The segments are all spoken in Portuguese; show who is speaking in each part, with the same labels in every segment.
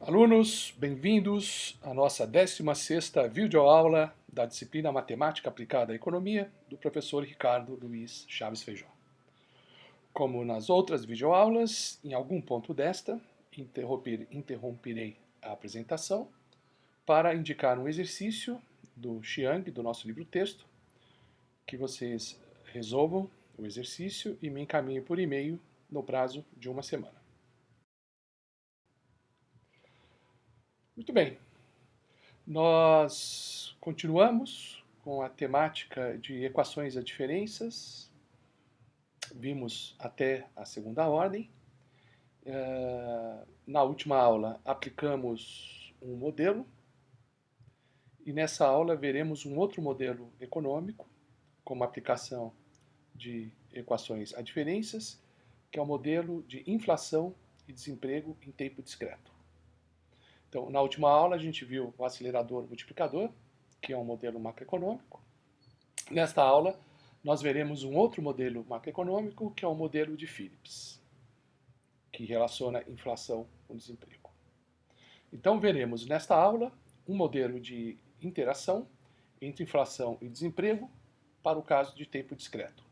Speaker 1: Alunos, bem-vindos à nossa 16ª videoaula da disciplina Matemática Aplicada à Economia, do professor Ricardo Luiz Chaves Feijó. Como nas outras videoaulas, em algum ponto desta, interromperei a apresentação para indicar um exercício do Chiang, do nosso livro-texto, que vocês resolvam o exercício e me encaminhem por e-mail no prazo de uma semana. Muito bem, nós continuamos com a temática de equações adferências, vimos até a segunda ordem. Na última aula aplicamos um modelo e nessa aula veremos um outro modelo econômico como aplicação de equações adferências, que é o modelo de inflação e desemprego em tempo discreto. Então, na última aula a gente viu o acelerador multiplicador, que é um modelo macroeconômico. Nesta aula nós veremos um outro modelo macroeconômico, que é o modelo de Phillips, que relaciona inflação com desemprego. Então veremos nesta aula um modelo de interação entre inflação e desemprego para o caso de tempo discreto.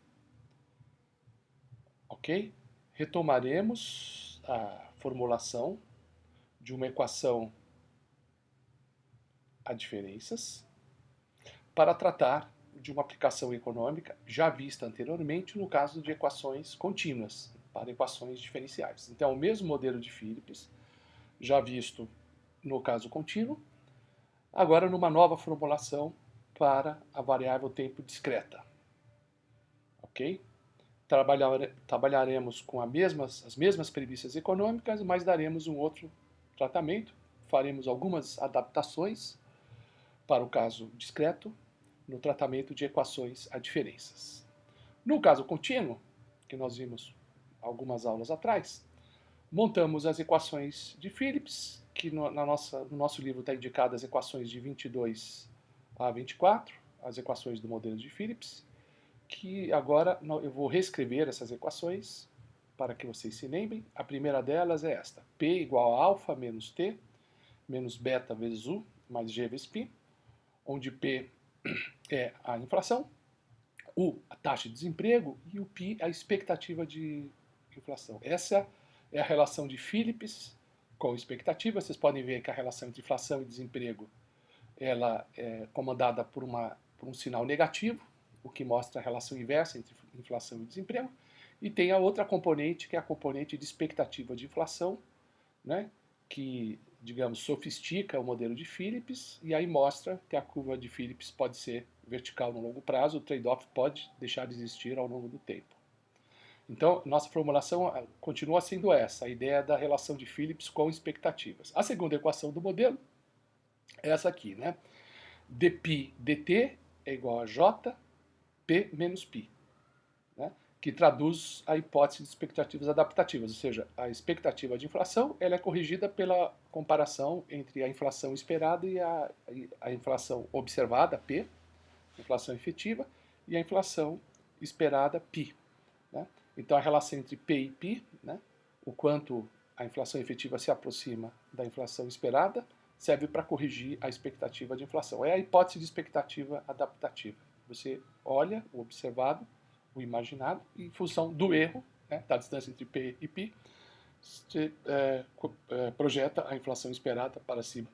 Speaker 1: Ok? Retomaremos a formulação de uma equação adferências para tratar de uma aplicação econômica já vista anteriormente no caso de equações contínuas, para equações diferenciais. Então, o mesmo modelo de Phillips, já visto no caso contínuo, agora numa nova formulação para a variável tempo discreta. Ok? Trabalharemos com as mesmas premissas econômicas, mas daremos um outro tratamento, faremos algumas adaptações para o caso discreto no tratamento de equações adferências. No caso contínuo, que nós vimos algumas aulas atrás, montamos as equações de Phillips, que no nosso livro está indicado as equações de 22 a 24, as equações do modelo de Phillips, que agora eu vou reescrever essas equações para que vocês se lembrem. A primeira delas é esta: P igual a alfa menos T, menos beta vezes U, mais G vezes π, onde P é a inflação, U a taxa de desemprego e o π a expectativa de inflação. Essa é a relação de Phillips com expectativa. Vocês podem ver que a relação entre inflação e desemprego ela é comandada por um sinal negativo, o que mostra a relação inversa entre inflação e desemprego. E tem a outra componente, que é a componente de expectativa de inflação, né, que, digamos, sofistica o modelo de Phillips e aí mostra que a curva de Phillips pode ser vertical no longo prazo, o trade-off pode deixar de existir ao longo do tempo. Então, nossa formulação continua sendo essa, a ideia da relação de Phillips com expectativas. A segunda equação do modelo é essa aqui, né? dπ dt é igual a j, p menos π, né? Que traduz a hipótese de expectativas adaptativas, ou seja, a expectativa de inflação ela é corrigida pela comparação entre a inflação esperada e a inflação observada, P, inflação efetiva, e a inflação esperada, π. Né? Então, a relação entre P e π, né, o quanto a inflação efetiva se aproxima da inflação esperada, serve para corrigir a expectativa de inflação. É a hipótese de expectativa adaptativa. Você olha o observado, o imaginado, e em função do erro, né, da distância entre P e π, você projeta a inflação esperada para cima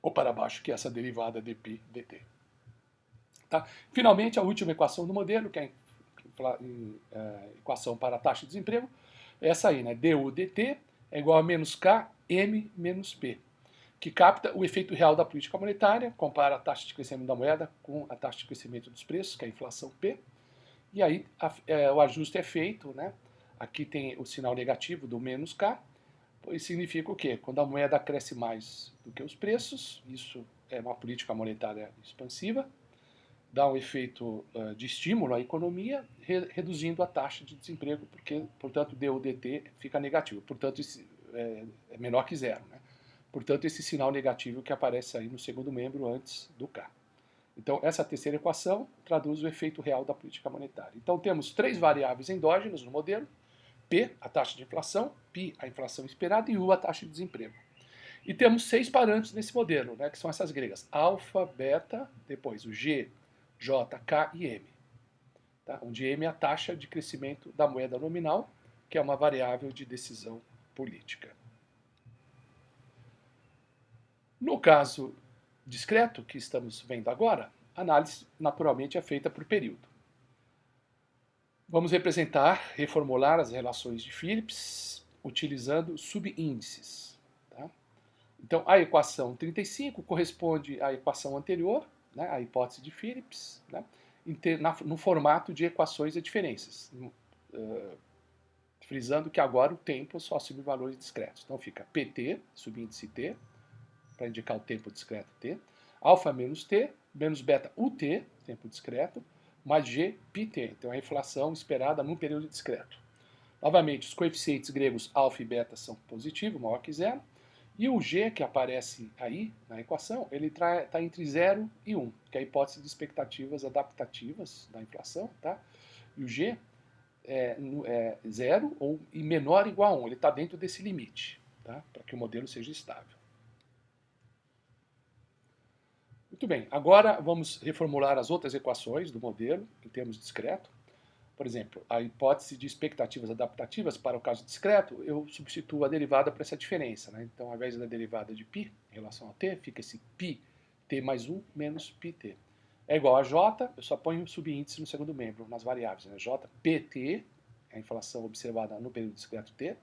Speaker 1: ou para baixo, que é essa derivada dπ dt. Tá? Finalmente, a última equação do modelo, que é a equação para a taxa de desemprego, é essa aí, né? du dt é igual a menos k m menos p, que capta o efeito real da política monetária, compara a taxa de crescimento da moeda com a taxa de crescimento dos preços, que é a inflação P, e aí o ajuste é feito, né? Aqui tem o sinal negativo do menos K, isso significa o quê? Quando a moeda cresce mais do que os preços, isso é uma política monetária expansiva, dá um efeito de estímulo à economia, reduzindo a taxa de desemprego, porque, portanto, du dt fica negativo, portanto, é menor que zero, né? Portanto, esse sinal negativo que aparece aí no segundo membro antes do K. Então, essa terceira equação traduz o efeito real da política monetária. Então, temos três variáveis endógenas no modelo: P, a taxa de inflação, π, a inflação esperada, e U, a taxa de desemprego. E temos 6 parâmetros nesse modelo, né, que são essas gregas: alfa, beta, depois o G, J, K e M. Tá? Onde M é a taxa de crescimento da moeda nominal, que é uma variável de decisão política. No caso discreto, que estamos vendo agora, a análise naturalmente é feita por período. Vamos representar, reformular as relações de Phillips utilizando subíndices. Tá? Então, a equação 35 corresponde à equação anterior, né, a hipótese de Phillips, né, no formato de equações e diferenças, frisando que agora o tempo só assume valores discretos. Então fica PT, subíndice T, para indicar o tempo discreto T, alfa menos T, menos beta UT, tempo discreto, mais G, πt, então a inflação esperada num período discreto. Novamente, os coeficientes gregos alfa e beta são positivos, maior que zero, e o G que aparece aí na equação, ele está entre 0 e 1, que é a hipótese de expectativas adaptativas da inflação, tá? E o G é 0 e menor ou igual a 1, ele está dentro desse limite, tá? Para que o modelo seja estável. Muito bem, agora vamos reformular as outras equações do modelo em termos discretos. Por exemplo, a hipótese de expectativas adaptativas para o caso discreto, eu substituo a derivada por essa diferença. Né? Então, ao invés da derivada de π em relação a t, fica esse πt mais 1 menos πt. É igual a j, eu só ponho o subíndice no segundo membro, nas variáveis. Né? J, pt, a inflação observada no período discreto t,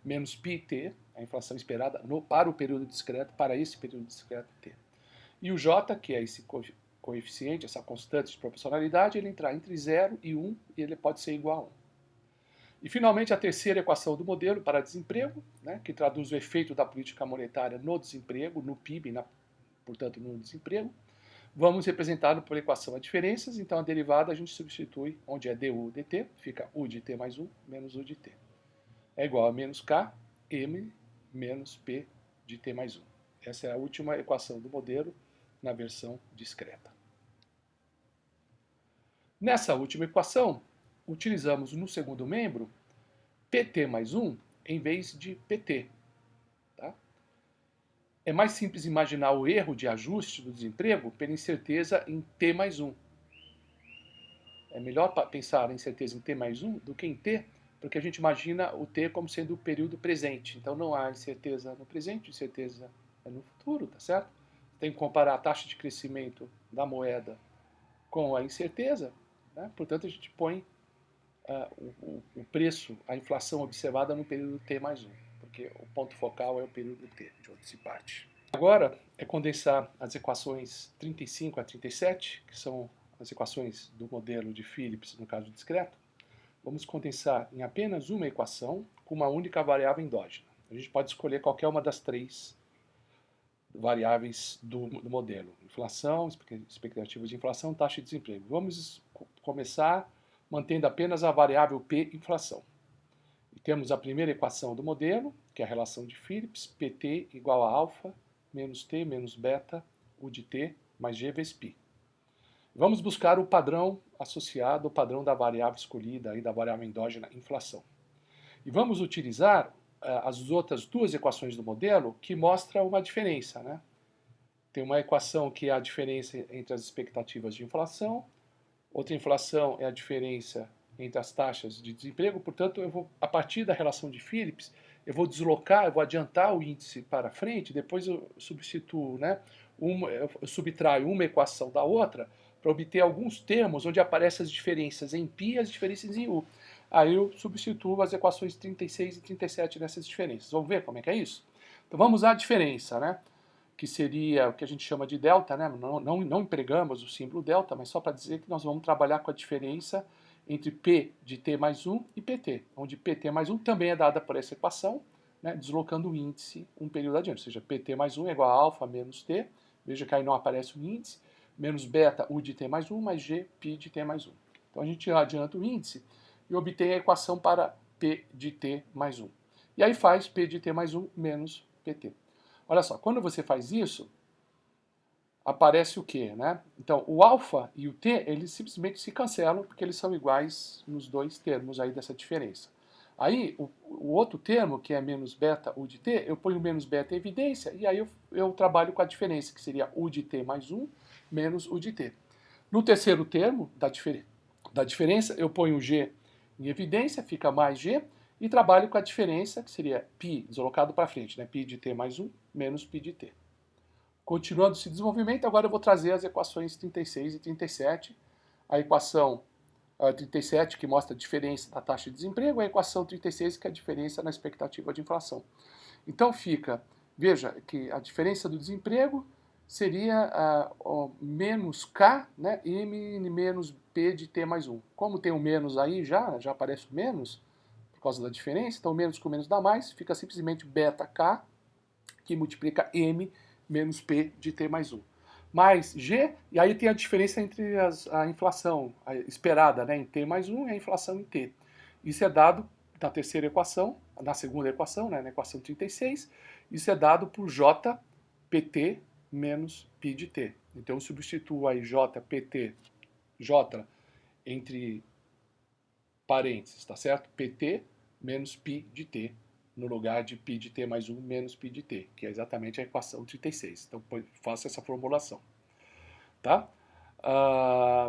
Speaker 1: menos πt, a inflação esperada para o período discreto, para esse período discreto t. E o j, que é esse coeficiente, essa constante de proporcionalidade, ele entrar entre 0 e 1 e ele pode ser igual a 1. E finalmente a terceira equação do modelo para desemprego, né, que traduz o efeito da política monetária no desemprego, no PIB, portanto no desemprego, vamos representá-lo por equação a diferenças, então a derivada a gente substitui, onde é du dt, fica u de t mais 1 menos u de t. É igual a menos k, m menos p de t mais 1. Essa é a última equação do modelo na versão discreta. Nessa última equação, utilizamos no segundo membro pt mais 1 em vez de pt. Tá? É mais simples imaginar o erro de ajuste do desemprego pela incerteza em t mais 1. É melhor pensar em incerteza em t mais 1 do que em t, porque a gente imagina o t como sendo o período presente. Então não há incerteza no presente, incerteza é no futuro, tá certo? Tem que comparar a taxa de crescimento da moeda com a incerteza, né? Portanto, a gente põe o preço, a inflação observada no período T mais 1, porque o ponto focal é o período T, de onde se parte. Agora é condensar as equações 35 a 37, que são as equações do modelo de Phillips no caso discreto. Vamos condensar em apenas uma equação com uma única variável endógena. A gente pode escolher qualquer uma das 3 variáveis do modelo: inflação, expectativas de inflação, taxa de desemprego. Vamos começar mantendo apenas a variável P, inflação. E temos a primeira equação do modelo, que é a relação de Phillips, PT igual a alfa menos T menos beta, U de T mais G vezes π. Vamos buscar o padrão associado ao padrão da variável escolhida, aí, da variável endógena inflação. E vamos utilizar as outras 2 equações do modelo que mostram uma diferença. Né? Tem uma equação que é a diferença entre as expectativas de inflação, outra inflação é a diferença entre as taxas de desemprego, portanto, a partir da relação de Phillips, eu vou deslocar, eu vou adiantar o índice para frente, depois eu substituo, né, eu subtraio uma equação da outra para obter alguns termos onde aparecem as diferenças em π e as diferenças em u. Aí eu substituo as equações 36 e 37 nessas diferenças. Vamos ver como é que é isso? Então vamos à diferença, né? Que seria o que a gente chama de delta, né? Não empregamos o símbolo delta, mas só para dizer que nós vamos trabalhar com a diferença entre P de T mais 1 e PT, onde PT mais 1 também é dada por essa equação, né? Deslocando o índice um período adiante, ou seja, PT mais 1 é igual a alfa menos T, veja que aí não aparece o índice, menos beta U de T mais 1 mais G π de T mais 1. Então a gente adianta o índice e obtém a equação para P de T mais 1. E aí faz P de T mais 1 menos PT. Olha só, quando você faz isso, aparece o quê? Né? Então, o alfa e o t, eles simplesmente se cancelam porque eles são iguais nos 2 termos aí dessa diferença. Aí, o outro termo, que é menos beta U de t, eu ponho menos beta em evidência, e aí eu trabalho com a diferença, que seria U de t mais 1 menos U de t. No terceiro termo da diferença, eu ponho G em evidência, fica mais G, e trabalho com a diferença, que seria π deslocado para frente, né? π de t mais 1 menos π de t. Continuando esse desenvolvimento, agora eu vou trazer as equações 36 e 37. A equação 37, que mostra a diferença da taxa de desemprego, e a equação 36, que é a diferença na expectativa de inflação. Então fica, veja, que a diferença do desemprego seria menos K, né, M menos P de T mais 1. Como tem um menos aí já aparece o menos, por causa da diferença, então menos com menos dá mais, fica simplesmente beta K, que multiplica M menos P de T mais 1. Mais G, e aí tem a diferença entre a inflação esperada, né, em T mais 1 e a inflação em T. Isso é dado na terceira equação, na segunda equação, né, na equação 36, isso é dado por JPT menos π de T. Então eu substituo aí JPT, J entre parênteses, tá certo? PT menos π de T, no lugar de π de T mais 1 menos π de T, que é exatamente a equação 36. Então faço essa formulação. Tá?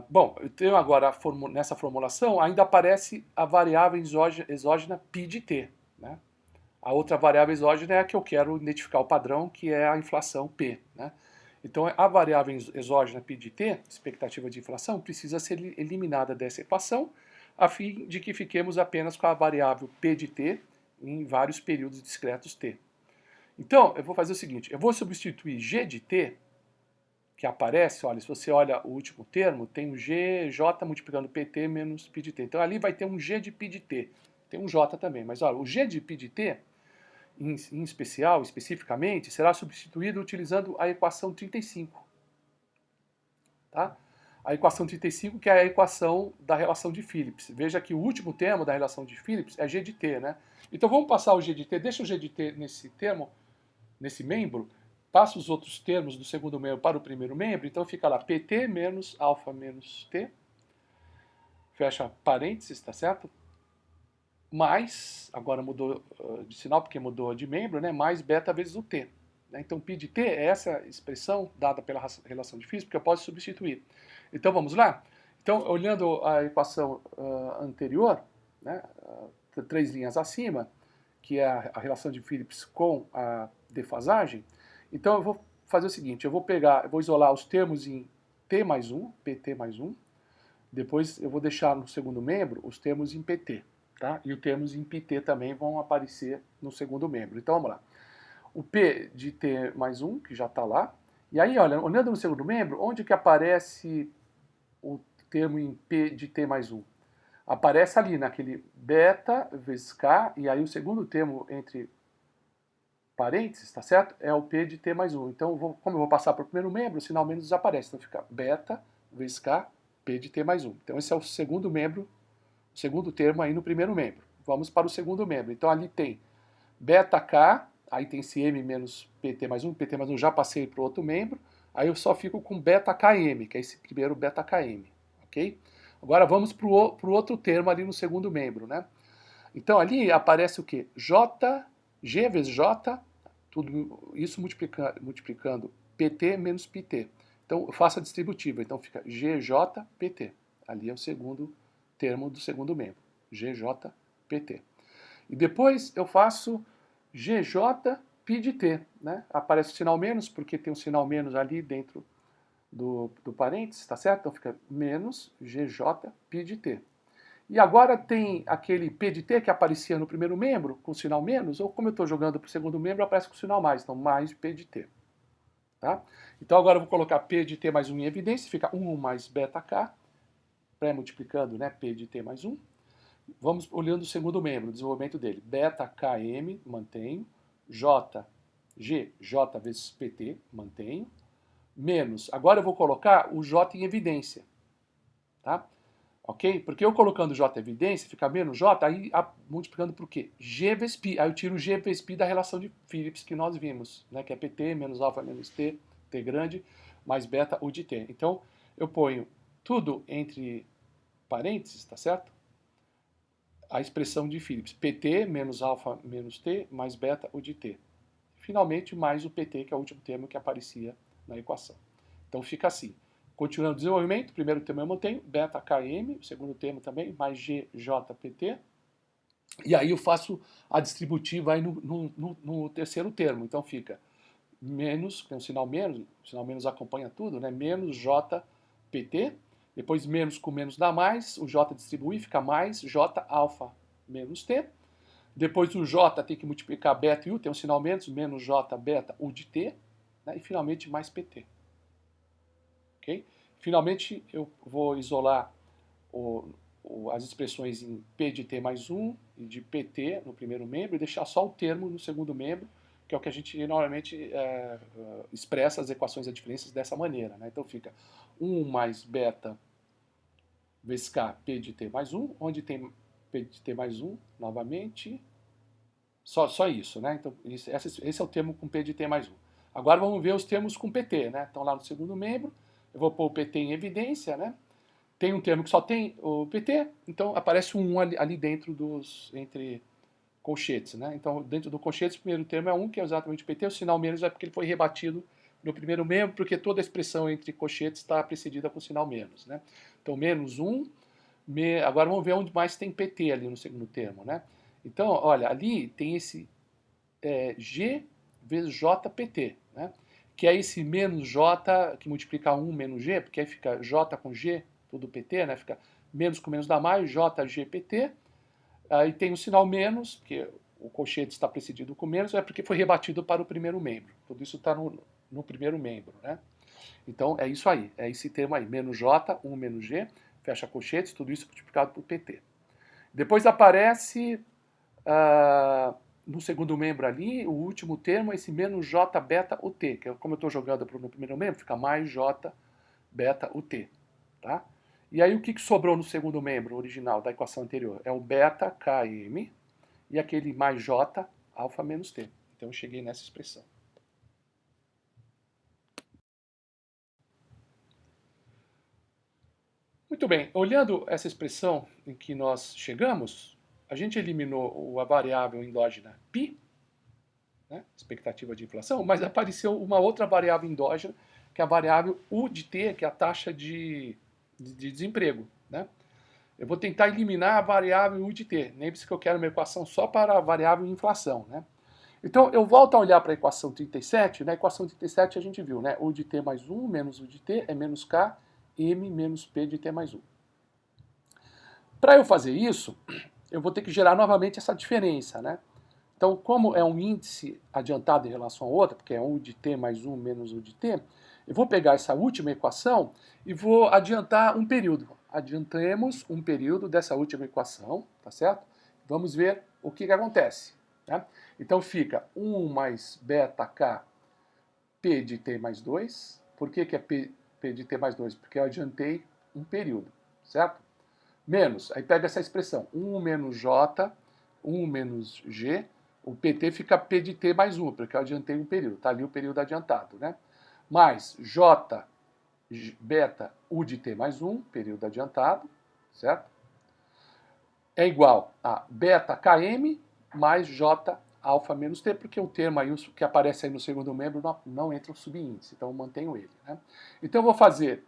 Speaker 1: Bom, eu tenho agora nessa formulação ainda aparece a variável exógena π de T. Né? A outra variável exógena é a que eu quero identificar o padrão, que é a inflação P. Né? Então a variável exógena π de T, expectativa de inflação, precisa ser eliminada dessa equação, a fim de que fiquemos apenas com a variável P de T em vários períodos discretos T. Então, eu vou fazer o seguinte, eu vou substituir G de T, que aparece, olha, se você olha o último termo, tem um G, J multiplicando PT menos π de T. Então ali vai ter um G de π de T. Tem um J também, mas olha, o G de π de T, em especial, especificamente, será substituído utilizando a equação 35. Tá? A equação 35, que é a equação da relação de Phillips. Veja que o último termo da relação de Phillips é G de T, né? Então vamos passar o G de T, deixa o G de T nesse termo, nesse membro, passa os outros termos do segundo membro para o primeiro membro, então fica lá PT menos alfa menos T, fecha parênteses, tá certo? Mais, agora mudou de sinal porque mudou de membro, né? Mais beta vezes o T. Né? Então π de T é essa expressão dada pela relação de Phillips, que eu posso substituir. Então vamos lá? Então, olhando a equação anterior, né? 3 linhas acima, que é a relação de Phillips com a defasagem, então eu vou fazer o seguinte, eu vou isolar os termos em T mais 1, PT mais 1, depois eu vou deixar no segundo membro os termos em PT, tá? E os termos em PT também vão aparecer no segundo membro. Então vamos lá. O P de T mais 1, que já está lá, e aí, olha, olhando no segundo membro, onde que aparece o termo em P de T mais 1? Aparece ali naquele beta vezes K, e aí o segundo termo entre parênteses, tá certo? É o P de T mais 1. Então, como eu vou passar para o primeiro membro, o sinal menos desaparece. Então fica beta vezes K, P de T mais 1. Então esse é o segundo membro, o segundo termo aí no primeiro membro. Vamos para o segundo membro. Então ali tem beta K, aí tem esse M menos PT mais 1, PT mais 1 já passei para o outro membro, aí eu só fico com beta KM, que é esse primeiro beta KM, ok? Agora vamos para o outro termo ali no segundo membro, né? Então ali aparece o quê? J, G vezes J, tudo isso multiplicando PT menos PT. Então eu faço a distributiva, então fica GJPT. Ali é o segundo termo do segundo membro, GJPT. E depois eu faço GJ π de T, né? Aparece o sinal menos, porque tem um sinal menos ali dentro do parênteses, tá certo? Então fica menos GJ π de T. E agora tem aquele P de T que aparecia no primeiro membro, com sinal menos, ou como eu estou jogando para o segundo membro, aparece com sinal mais, então mais P de T. Tá? Então agora eu vou colocar P de T mais 1 em evidência, fica 1 mais beta K, pré-multiplicando, né, P de T mais 1. Vamos olhando o segundo membro, o desenvolvimento dele. Beta KM, mantenho. J, G, J vezes PT, mantenho. Menos, agora eu vou colocar o J em evidência. Tá? Ok? Porque eu colocando J em evidência, fica menos J, aí multiplicando por quê? G vezes π. Aí eu tiro G vezes π da relação de Phillips que nós vimos, né? Que é PT menos alfa menos T, T grande, mais beta U de T. Então, eu ponho tudo entre parênteses, tá certo? a expressão de Phillips, PT menos alfa menos T mais beta U de T. Finalmente, mais o PT, que é o último termo que aparecia na equação. Então fica assim. Continuando o desenvolvimento, o primeiro termo eu mantenho, beta KM, o segundo termo também, mais GJPT. E aí eu faço a distributiva aí no terceiro termo. Então fica menos, tem um sinal menos, o sinal menos acompanha tudo, né? Menos JPT, depois menos com menos dá mais, o J distribui, fica mais J alfa menos T. Depois o J tem que multiplicar beta e U, tem um sinal menos J beta U de T, né? E finalmente mais PT. Okay? Finalmente eu vou isolar as expressões em P de T mais 1 e de PT no primeiro membro e deixar só o termo no segundo membro, que é o que a gente normalmente expressa as equações de diferenças dessa maneira. Né? Então fica 1 mais beta vezes K P de T mais 1, onde tem P de T mais 1 novamente. Só isso, né? Então esse é o termo com P de T mais 1. Agora vamos ver os termos com PT, né? Então lá no segundo membro, eu vou pôr o PT em evidência, né? Tem um termo que só tem o PT, então aparece um 1 ali dentro entre colchetes, né? Então dentro do colchetes o primeiro termo é 1, que é exatamente o PT, o sinal menos é porque ele foi rebatido no primeiro membro, porque toda a expressão entre colchetes está precedida com sinal menos, né? Então menos 1, agora vamos ver onde mais tem PT ali no segundo termo, né? Então, olha, ali tem esse G vezes JPT, né? Que é esse menos J que multiplica 1 menos G, porque aí fica J com G, tudo PT, né? Fica menos com menos dá mais, JGPT. Aí tem o sinal menos, porque o colchete está precedido com menos, é porque foi rebatido para o primeiro membro. Tudo isso está no primeiro membro, né? Então é isso aí, é esse termo aí, menos J, 1 menos G, fecha colchetes, tudo isso multiplicado por PT. Depois aparece no segundo membro ali, o último termo é esse menos J beta UT, que é como eu estou jogando no primeiro membro, fica mais J beta UT, tá? E aí o que sobrou no segundo membro original da equação anterior? É o beta Km e aquele mais J alfa menos T. Então eu cheguei nessa expressão. Muito bem, olhando essa expressão em que nós chegamos, a gente eliminou a variável endógena π, né, expectativa de inflação, mas apareceu uma outra variável endógena, que é a variável U de T, que é a taxa de desemprego. Né? Eu vou tentar eliminar a variável U de T. Lembre-se que eu quero uma equação só para a variável inflação. Né? Então, eu volto a olhar para a equação 37. Na equação 37 a gente viu, né? U de T mais 1 menos U de T é menos K, M menos P de T mais 1. Para eu fazer isso, eu vou ter que gerar novamente essa diferença. Né? Então, como é um índice adiantado em relação ao outro, porque é U de T mais 1 menos U de T, eu vou pegar essa última equação e vou adiantar um período. Adiantemos um período dessa última equação, tá certo? Vamos ver o que acontece. Né? Então fica 1 mais beta K P de T mais 2. Por que é P de T mais 2? Porque eu adiantei um período, certo? Menos, aí pega essa expressão, 1 menos J, 1 menos G, o PT fica P de T mais 1, porque eu adiantei um período, está ali o período adiantado, né? Mais J beta U de T mais 1, período adiantado, certo? É igual a beta KM mais J alfa menos T, porque o termo aí que aparece aí no segundo membro não entra o subíndice, então eu mantenho ele. Né? Então eu vou fazer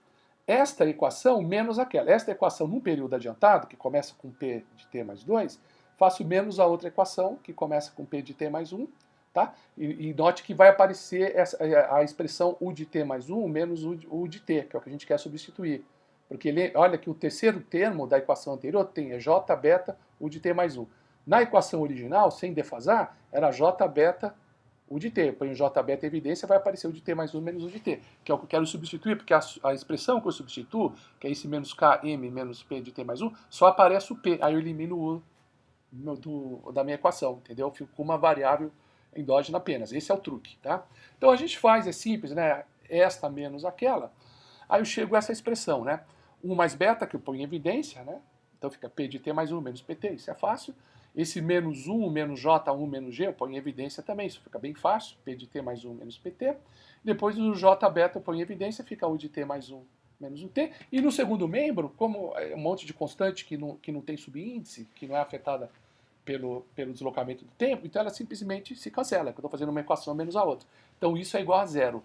Speaker 1: esta equação menos aquela. Esta equação num período adiantado, que começa com P de T mais 2, faço menos a outra equação, que começa com P de T mais 1, tá? E note que vai aparecer a expressão U de T mais 1 menos U de T, que é o que a gente quer substituir. Porque olha que o terceiro termo da equação anterior tem J beta U de T mais 1. Na equação original, sem defasar, era J beta U de T. Põe o J beta em evidência, vai aparecer U de T mais 1 menos U de T, que é o que eu quero substituir, porque a expressão que eu substituo, que é esse menos Km menos P de T mais 1, só aparece o P. Aí eu elimino o U da minha equação, entendeu? Eu fico com uma variável endógena apenas. Esse é o truque, tá? Então a gente faz, é simples, né? Esta menos aquela. Aí eu chego a essa expressão, né? 1 mais beta, que eu ponho em evidência, né? Então fica P de T mais 1 menos PT, isso é fácil. Esse menos 1 menos J1 menos G eu ponho em evidência também, isso fica bem fácil. P de T mais 1 menos PT. Depois o J beta eu ponho em evidência, fica U de T mais 1 menos um t. E no segundo membro, como é um monte de constante que não tem subíndice, que não é afetada pelo deslocamento do tempo, então ela simplesmente se cancela, porque eu estou fazendo uma equação menos a outra. Então isso é igual a zero.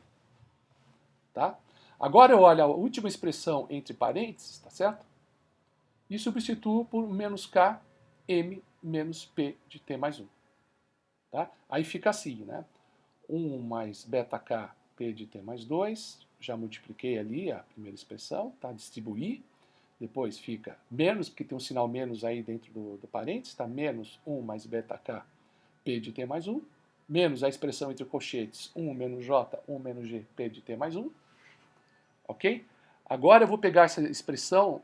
Speaker 1: Tá? Agora eu olho a última expressão entre parênteses, tá certo? E substituo por menos k, m menos p de t mais 1. Tá? Aí fica assim, né? 1 mais beta k, p de t mais 2, já multipliquei ali a primeira expressão, tá? Distribuí. Depois fica menos, porque tem um sinal menos aí dentro do parênteses, tá? Menos 1 mais beta k, p de t mais 1, menos a expressão entre colchetes 1 menos j, 1 menos g, p de t mais 1. Ok? Agora eu vou pegar essa expressão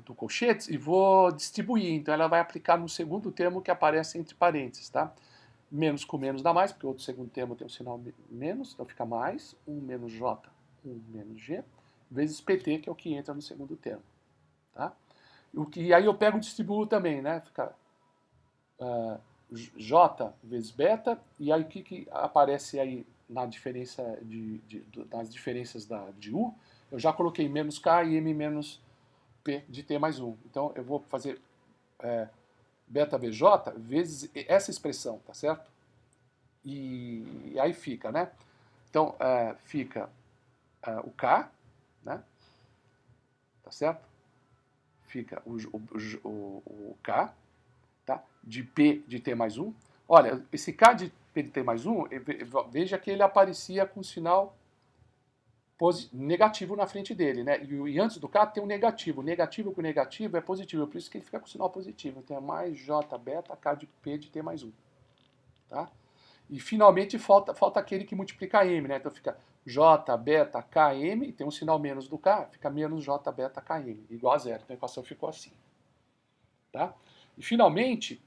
Speaker 1: do colchetes e vou distribuir. Então ela vai aplicar no segundo termo que aparece entre parênteses, tá? Menos com menos dá mais, porque o outro segundo termo tem um sinal menos, então fica mais 1 menos j, 1 menos g, vezes pt, que é o que entra no segundo termo. Tá? E aí eu pego e distribuo também, né? Fica j vezes beta, e aí o que aparece aí na diferença nas diferenças de u? Eu já coloquei menos k e m menos p de t mais 1. Então eu vou fazer beta vj vezes essa expressão, tá certo? E aí fica, né? Então fica o k, né? Tá certo? Fica o k, tá? De p de t mais 1. Olha, esse k de p de t mais 1, veja que ele aparecia com sinal negativo na frente dele, né? E antes do k tem um negativo. Negativo com negativo é positivo, por isso que ele fica com sinal positivo. Então é mais j beta k de p de t mais 1. Tá? E finalmente falta aquele que multiplica m, né? Então fica j beta km, e tem um sinal menos do k, fica menos j beta km, igual a zero. Então a equação ficou assim. Tá? E finalmente,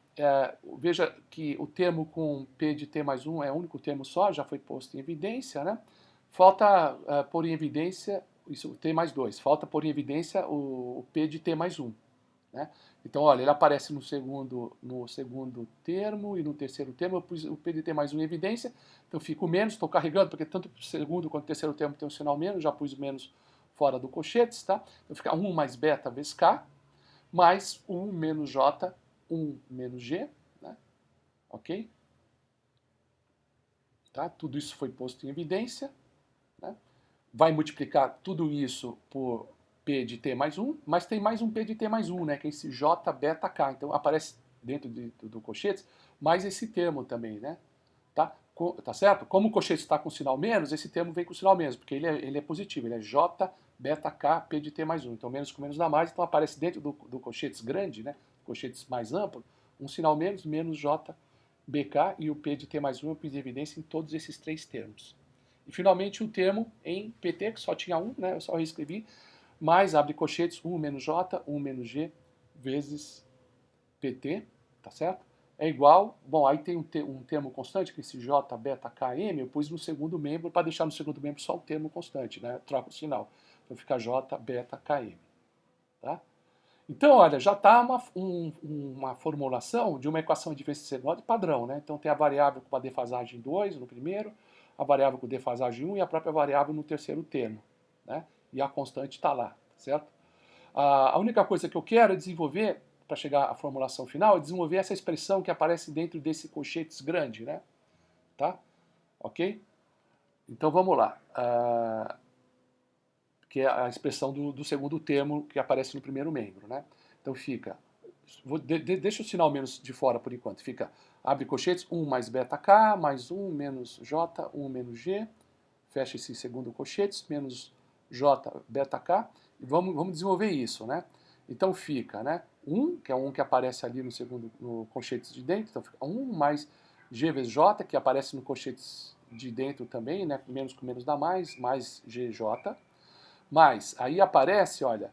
Speaker 1: veja que o termo com p de t mais 1 é o único termo só, já foi posto em evidência, né? Falta pôr em evidência, isso, t mais 2, falta pôr em evidência o p de t mais 1. Né? Então, olha, ele aparece no segundo termo e no terceiro termo. Eu pus o p de t mais 1 em evidência, então fico menos, estou carregando, porque tanto o segundo quanto o terceiro termo tem um sinal menos, já pus menos fora do colchetes, tá? Então fica 1 mais beta vezes k, mais 1 menos j, 1 menos g, né? Ok? Tá? Tudo isso foi posto em evidência, né? Vai multiplicar tudo isso por P de T mais 1, mas tem mais um P de T mais 1, né, que é esse J beta K. Então aparece dentro do colchetes mais esse termo também, né? Tá certo? Como o colchete está com sinal menos, esse termo vem com sinal menos, porque ele é positivo, ele é J beta K P de T mais 1. Então menos com menos dá mais, então aparece dentro do colchetes grande, né, colchetes mais amplo, um sinal menos, menos J BK, e o P de T mais 1 eu pus em evidência em todos esses três termos. E finalmente o termo em PT, que só tinha um, né, eu só reescrevi, mais abre colchetes 1 menos J, 1 menos G, vezes PT, tá certo? É igual, bom, aí tem um termo constante, que é esse J, beta, K, M, eu pus no segundo membro, para deixar no segundo membro só o termo constante, né? Troca o sinal. Então fica J, beta, K, M. Tá? Então, olha, já está uma formulação de uma equação de diferença de padrão, né? Então tem a variável com a defasagem 2 no primeiro, a variável com defasagem 1 e a própria variável no terceiro termo, né? E a constante está lá, certo? A única coisa que eu quero é desenvolver, para chegar à formulação final, é desenvolver essa expressão que aparece dentro desse colchetes grande, né? Tá? Ok? Então vamos lá. Que é a expressão do segundo termo que aparece no primeiro membro, né? Então fica, deixa o sinal menos de fora por enquanto, fica, abre colchetes, 1 mais beta k, mais 1 menos j, 1 menos g, fecha esse segundo colchetes, menos j, beta k, e vamos desenvolver isso, né? Então fica, né, 1, que é um que aparece ali no colchetes de dentro, então fica 1 mais g vezes j, que aparece no colchetes de dentro também, né, menos com menos dá mais gj, mas aí aparece, olha,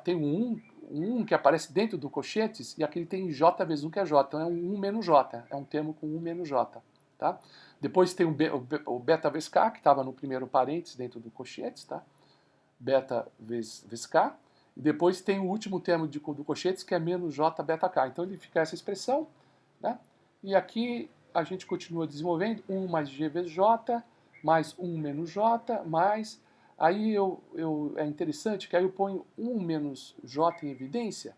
Speaker 1: tem um 1 que aparece dentro do colchetes e aquele tem j vezes 1 que é j, então é um 1 menos j, é um termo com 1 menos j. Tá? Depois tem o beta vezes k, que estava no primeiro parênteses dentro do colchetes, tá? Beta vezes k. E depois tem o último termo do colchetes, que é menos j beta k. Então ele fica essa expressão, né? E aqui a gente continua desenvolvendo 1 mais g vezes j, mais 1 menos j, mais Aí é interessante que aí eu ponho 1 menos j em evidência,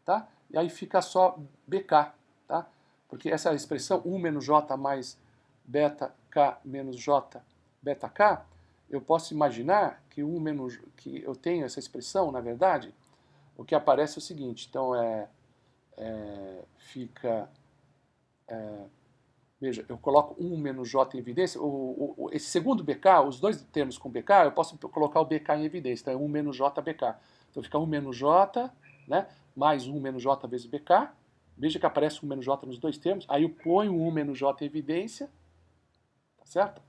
Speaker 1: tá? E aí fica só bk, tá? Porque essa expressão 1 menos j mais beta k menos j beta k, eu posso imaginar que que eu tenho essa expressão, na verdade, o que aparece é o seguinte, então fica, veja, eu coloco 1 menos j em evidência, esse segundo bk, os dois termos com bk, eu posso colocar o bk em evidência, então é 1 menos j bk. Então fica 1 menos j, né, mais 1 menos j vezes bk, veja que aparece 1 menos j nos dois termos, aí eu ponho 1 menos j em evidência, tá certo?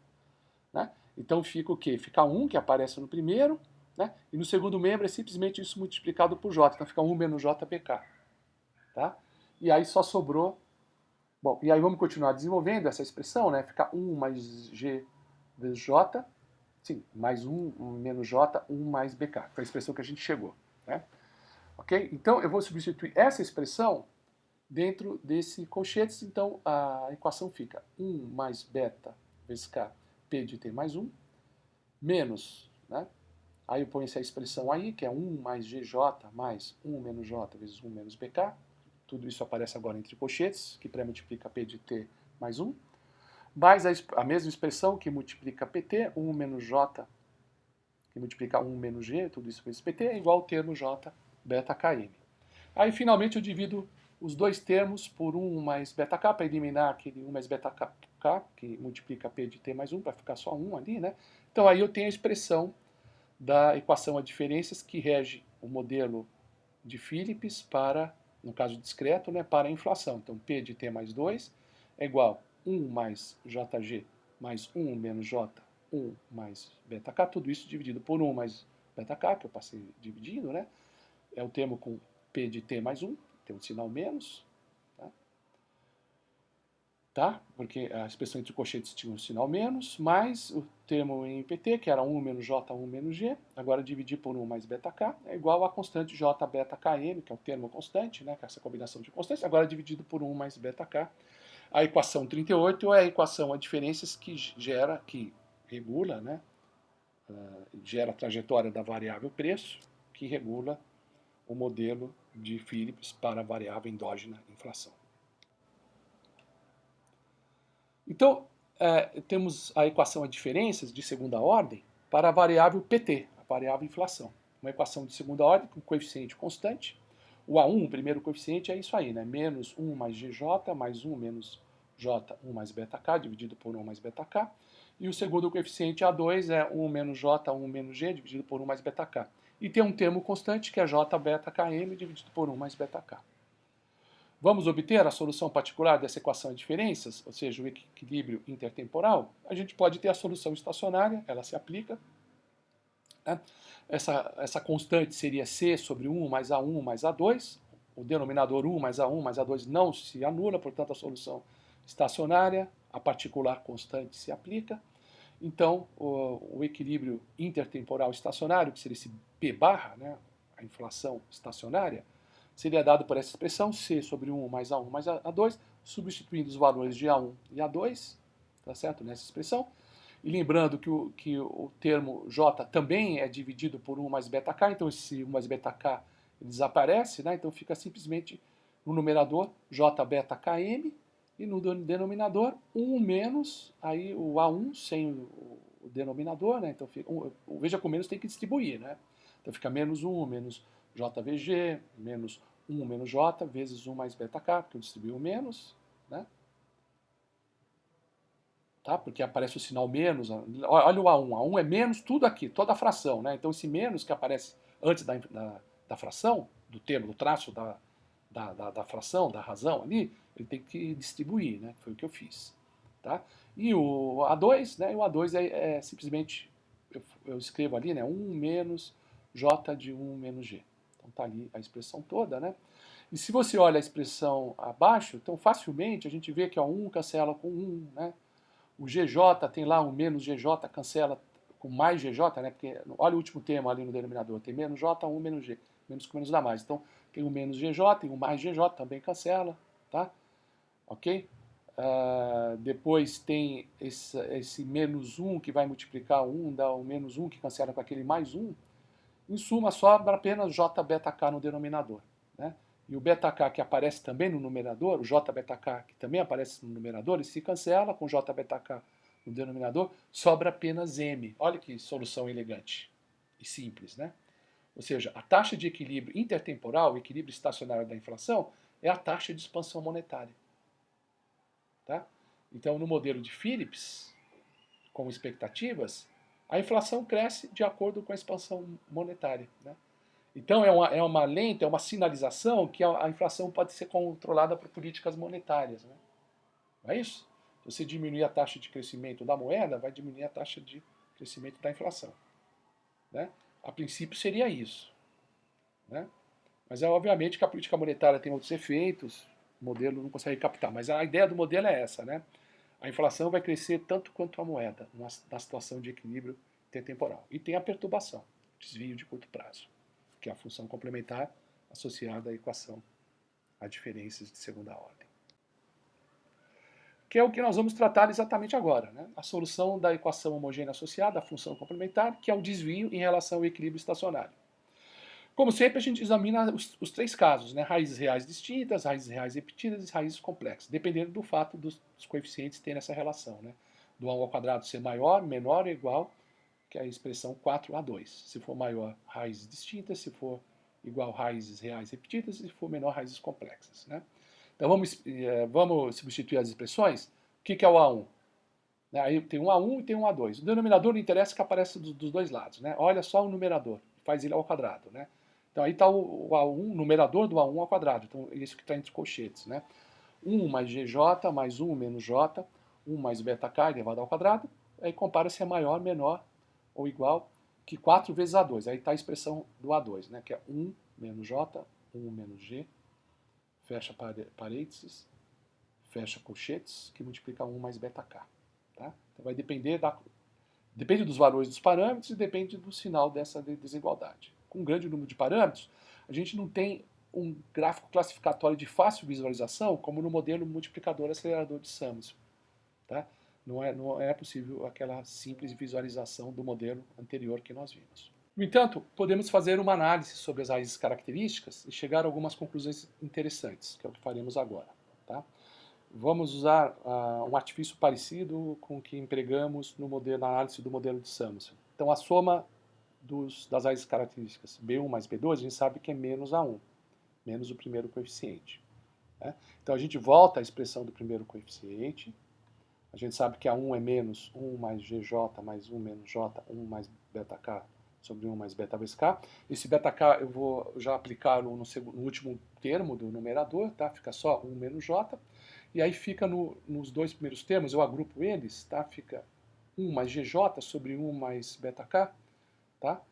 Speaker 1: Né? Então fica o quê? Fica 1 que aparece no primeiro, né? E no segundo membro é simplesmente isso multiplicado por j, então fica 1 menos j bk. Tá? E aí só sobrou. Bom, e aí vamos continuar desenvolvendo essa expressão, né? Fica 1 mais g vezes j, sim, mais 1 menos j, 1 mais bk. Foi a expressão que a gente chegou. Né? Ok? Então eu vou substituir essa expressão dentro desse colchetes, então a equação fica 1 mais beta vezes k, p de t mais 1, menos, né? Aí eu ponho essa expressão aí, que é 1 mais gj mais 1 menos j vezes 1 menos bk. Tudo isso aparece agora entre colchetes, que pré-multiplica p de t mais 1. Mais a mesma expressão que multiplica pt, 1 menos j, que multiplica 1 menos g, tudo isso vezes pt, é igual ao termo j beta km. Aí finalmente eu divido os dois termos por 1 mais beta k, para eliminar aquele 1 mais beta k, que multiplica p de t mais 1, para ficar só 1 ali, né? Então aí eu tenho a expressão da equação a diferenças que rege o modelo de Phillips para, no caso discreto, né, para a inflação. Então, P de T mais 2 é igual a 1 mais JG mais 1 menos J, 1 mais beta K, tudo isso dividido por 1 mais beta K, que eu passei dividindo, né? É o termo com P de T mais 1, tem um sinal menos, tá? Porque a expressão entre colchetes tinha um sinal menos, mais o termo em PT, que era 1 menos J, 1 menos G, agora dividir por 1 mais beta K, é igual a constante J beta Km, que é o termo constante, né, que é essa combinação de constantes, agora dividido por 1 mais beta K. A equação 38 é a equação a diferenças que regula, né, gera a trajetória da variável preço, que regula o modelo de Phillips para a variável endógena inflação. Então, temos a equação a diferenças de segunda ordem para a variável PT, a variável inflação. Uma equação de segunda ordem com coeficiente constante. O A1, o primeiro coeficiente, é isso aí, né? Menos 1 mais GJ, mais 1 menos J, 1 mais beta K, dividido por 1 mais beta K. E o segundo coeficiente A2 é 1 menos J, 1 menos G, dividido por 1 mais beta K. E tem um termo constante que é J beta Km, dividido por 1 mais beta K. Vamos obter a solução particular dessa equação de diferenças, ou seja, o equilíbrio intertemporal? A gente pode ter a solução estacionária, ela se aplica. Né? Essa constante seria C sobre 1 mais A1 mais A2. O denominador 1 mais A1 mais A2 não se anula, portanto a solução estacionária, a particular constante se aplica. Então, o equilíbrio intertemporal estacionário, que seria esse P barra, né, a inflação estacionária, seria dado por essa expressão C sobre 1 mais A1 mais A2, substituindo os valores de A1 e A2, tá certo, nessa expressão. E lembrando que o termo J também é dividido por 1 mais beta K, então esse 1 mais beta K desaparece, né? Então fica simplesmente no numerador J beta Km e no denominador 1 menos aí o A1 sem o denominador, né? Então fica, veja que o menos tem que distribuir, né? Então fica menos 1 menos JVG menos 1 menos J vezes 1 mais beta K, porque eu distribuí o menos, né? Tá? Porque aparece o sinal menos. Olha o A1. A1 é menos tudo aqui, toda a fração, né? Então esse menos que aparece antes da fração, do termo, do traço da fração, da razão ali, ele tem que distribuir, né? Foi o que eu fiz. Tá? E o A2, né? O A2 é simplesmente, eu escrevo ali, né? 1 menos J de 1 menos G. Então tá ali a expressão toda, né? E se você olha a expressão abaixo, então facilmente a gente vê que o 1 cancela com 1, né? O GJ tem lá um menos GJ, cancela com mais GJ, né? Porque olha o último termo ali no denominador, tem menos J, 1 menos G, menos com menos dá mais. Então tem o menos GJ, tem o mais GJ, também cancela, tá? Ok? depois tem esse menos 1 que vai multiplicar 1, dá o menos 1 que cancela com aquele mais 1. Em suma, sobra apenas J beta K no denominador, né? E o beta K que aparece também no numerador, o J beta K que também aparece no numerador, ele se cancela com J beta K no denominador, sobra apenas M. Olha que solução elegante e simples, né? Ou seja, a taxa de equilíbrio intertemporal, o equilíbrio estacionário da inflação, é a taxa de expansão monetária. Tá? Então, no modelo de Phillips, com expectativas, a inflação cresce de acordo com a expansão monetária. Né? Então, é uma lente, é uma sinalização que a inflação pode ser controlada por políticas monetárias. Né? Não é isso? Se você diminuir a taxa de crescimento da moeda, vai diminuir a taxa de crescimento da inflação. Né? A princípio seria isso. Né? Mas é obviamente que a política monetária tem outros efeitos, o modelo não consegue captar. Mas a ideia do modelo é essa, né? A inflação vai crescer tanto quanto a moeda na situação de equilíbrio intertemporal. E tem a perturbação, desvio de curto prazo, que é a função complementar associada à equação a diferenças de segunda ordem. Que é o que nós vamos tratar exatamente agora, né? A solução da equação homogênea associada à função complementar, que é o desvio em relação ao equilíbrio estacionário. Como sempre, a gente examina os três casos, né? Raízes reais distintas, raízes reais repetidas e raízes complexas, dependendo do fato dos coeficientes terem essa relação, né? Do 1 ao quadrado ser maior, menor ou igual que a expressão 4a2. Se for maior, raízes distintas, se for igual, raízes reais repetidas, e se for menor, raízes complexas, né? Então vamos substituir as expressões. O que é o A1? Aí tem um A1 e tem um A2. O denominador não interessa que aparece dos dois lados, né? Olha só o numerador, faz ele ao quadrado, né? Então aí está o A1, numerador do A1 ao quadrado. Então isso que está entre colchetes, né? 1 mais GJ mais 1 menos J, 1 mais beta K elevado ao quadrado. Aí compara se é maior, menor ou igual que 4 vezes A2. Aí está a expressão do A2, né? Que é 1 menos J, 1 menos G, fecha parênteses, fecha colchetes, que multiplica 1 mais beta K. Tá? Então vai depende dos valores dos parâmetros e depende do sinal dessa desigualdade. Com um grande número de parâmetros, a gente não tem um gráfico classificatório de fácil visualização, como no modelo multiplicador acelerador de Samuelson. Tá? Não é possível aquela simples visualização do modelo anterior que nós vimos. No entanto, podemos fazer uma análise sobre as raízes características e chegar a algumas conclusões interessantes, que é o que faremos agora. Tá? Vamos usar um artifício parecido com o que empregamos na análise do modelo de Samuelson. Então, a soma das raízes características B1 mais B2, a gente sabe que é menos A1, menos o primeiro coeficiente. Né? Então, a gente volta à expressão do primeiro coeficiente. A gente sabe que A1 é menos 1 mais GJ mais 1 menos J, 1 mais beta K sobre 1 mais beta vezes K. Esse beta K eu vou já aplicá-lo no último termo do numerador, tá? Fica só 1 menos J. E aí fica nos dois primeiros termos, eu agrupo eles, tá? Fica 1 mais GJ sobre 1 mais beta K, tá?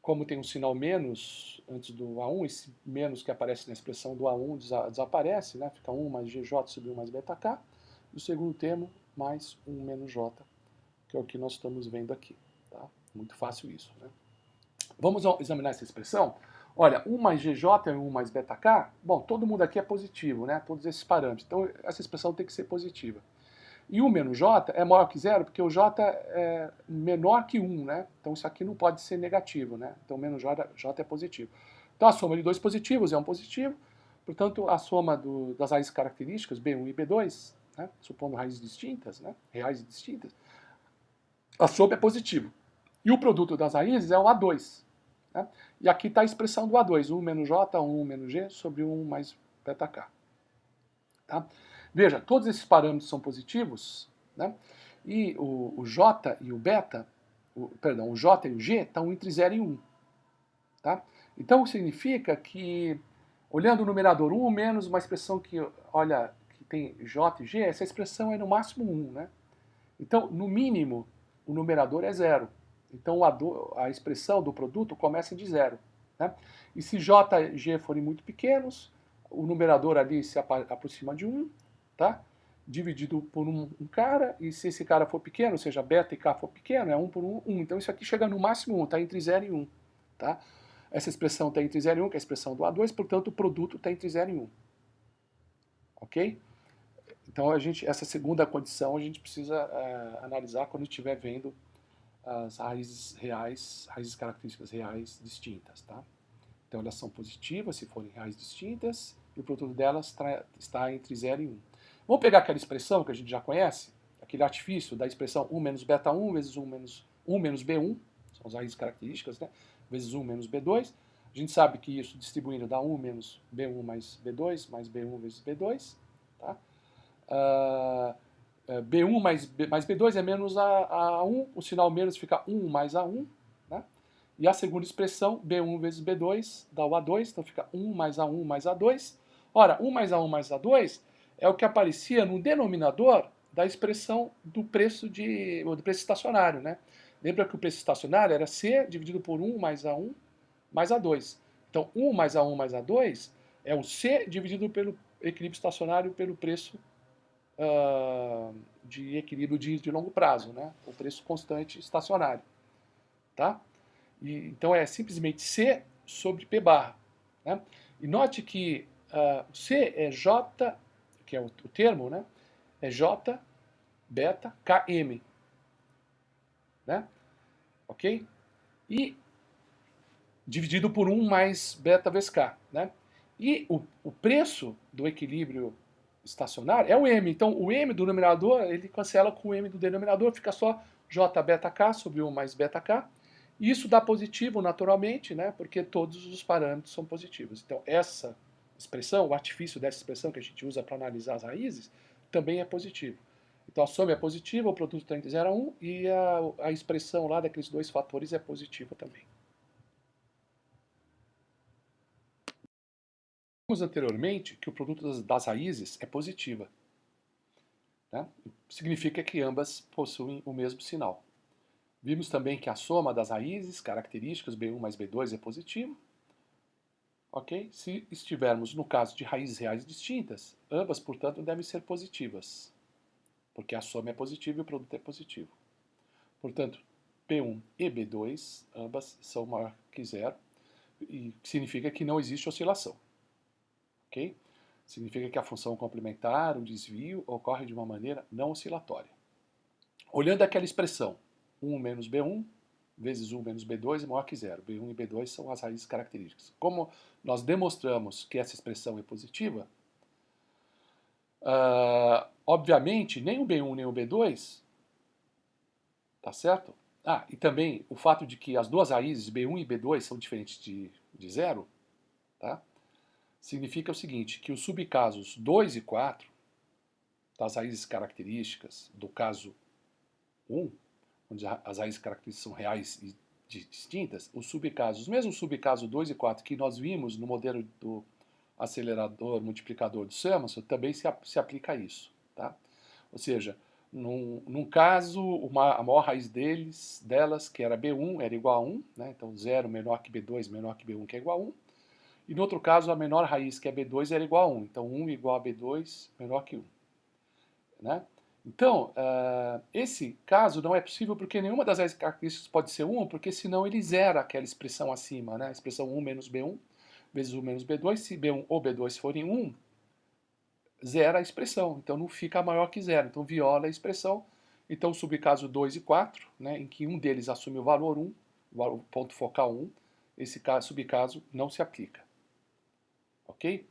Speaker 1: Como tem um sinal menos antes do A1, esse menos que aparece na expressão do A1 desaparece, né? Fica 1 mais GJ sobre 1 mais beta K. E o segundo termo, mais 1 menos J, que é o que nós estamos vendo aqui, tá? Muito fácil isso, né? Vamos examinar essa expressão? Olha, 1 mais GJ e 1 mais beta K, bom, todo mundo aqui é positivo, né? Todos esses parâmetros. Então, essa expressão tem que ser positiva. E 1 menos J é maior que zero, porque o J é menor que 1, né? Então, isso aqui não pode ser negativo, né? Então, menos J é positivo. Então, a soma de dois positivos é um positivo. Portanto, a soma das raízes características, B1 e B2, né? Supondo raízes distintas, né? Reais distintas, a soma é positiva. E o produto das raízes é o A2. Né? E aqui está a expressão do A2, 1 menos J, 1 menos G, sobre 1 mais beta K. Tá? Veja, todos esses parâmetros são positivos, né? E o J e o beta, o J e o G estão entre 0 e 1. Tá? Então significa que, olhando o numerador 1 menos uma expressão que, olha, que tem J e G, essa expressão é no máximo 1. Né? Então, no mínimo, o numerador é 0. Então a expressão do produto começa de 0. Né? E se J e G forem muito pequenos, o numerador ali se aproxima de 1, tá? Dividido por um cara, e se esse cara for pequeno, ou seja, beta e K for pequeno, é 1 por 1, 1. Então isso aqui chega no máximo 1, está entre 0 e 1. Tá? Essa expressão está entre 0 e 1, que é a expressão do A2, portanto o produto está entre 0 e 1. Ok? Então, essa segunda condição a gente precisa analisar quando estiver vendo as raízes reais, raízes características reais distintas, tá? Então, elas são positivas se forem reais distintas e o produto delas está entre 0 e 1. Vamos pegar aquela expressão que a gente já conhece, aquele artifício da expressão 1 menos beta 1 vezes 1 menos B1, são as raízes características, né? Vezes 1 menos B2. A gente sabe que isso distribuindo dá 1 menos B1 mais B2, mais B1 vezes B2. Tá? B1 mais B2 é menos A1, o sinal menos fica 1 mais A1. Né? E a segunda expressão, B1 vezes B2, dá o A2, então fica 1 mais A1 mais A2. Ora, 1 mais A1 mais A2 é o que aparecia no denominador da expressão do preço estacionário. Né? Lembra que o preço estacionário era C dividido por 1 mais A1 mais A2. Então, 1 mais A1 mais A2 é o C dividido pelo equilíbrio estacionário pelo preço de equilíbrio de longo prazo, né? O preço constante estacionário. Tá? Então, é simplesmente C sobre P barra. Né? E note que C é J, que é o termo, né? É J beta Km. Né? Ok? E dividido por 1 mais beta vezes K. Né? E o preço do equilíbrio estacionário é o M. Então, o M do numerador, ele cancela com o M do denominador, fica só J beta K sobre 1 mais beta K. E isso dá positivo, naturalmente, né? Porque todos os parâmetros são positivos. Então, essa expressão, o artifício dessa expressão que a gente usa para analisar as raízes, também é positivo. Então, a soma é positiva, o produto está entre 0 a 1, e a expressão lá daqueles dois fatores é positiva também. Vimos anteriormente que o produto das raízes é positiva. Né? Significa que ambas possuem o mesmo sinal. Vimos também que a soma das raízes características B1 mais B2 é positivo. Ok? Se estivermos no caso de raízes reais distintas, ambas, portanto, devem ser positivas, porque a soma é positiva e o produto é positivo. Portanto, P1 e B2, ambas são maior que zero, e significa que não existe oscilação. Ok? Significa que a função complementar, o desvio, ocorre de uma maneira não oscilatória. Olhando aquela expressão, 1 menos B1 vezes 1 menos B2 é maior que zero. B1 e B2 são as raízes características. Como nós demonstramos que essa expressão é positiva, obviamente, nem o B1 nem o B2, tá certo? E também o fato de que as duas raízes, B1 e B2, são diferentes de zero, tá? Significa o seguinte, que os subcasos 2 e 4, das raízes características do caso 1, onde as raízes características são reais e distintas, os mesmos subcasos 2 e 4 que nós vimos no modelo do acelerador multiplicador do Samuelson, também se aplica a isso. Tá? Ou seja, num caso, a maior raiz delas, que era B1, era igual a 1, né? Então 0 menor que B2 menor que B1, que é igual a 1. E no outro caso, a menor raiz, que é B2, era igual a 1. Então 1 igual a B2 menor que 1. Né? Então, esse caso não é possível porque nenhuma das raízes características pode ser 1, porque senão ele zera aquela expressão acima, né? A expressão 1 menos B1 vezes 1 menos B2. Se B1 ou B2 forem 1, zera a expressão. Então não fica maior que zero. Então viola a expressão. Então o subcaso 2 e 4, né, em que um deles assume o valor 1, o ponto focal 1, esse subcaso não se aplica. Ok?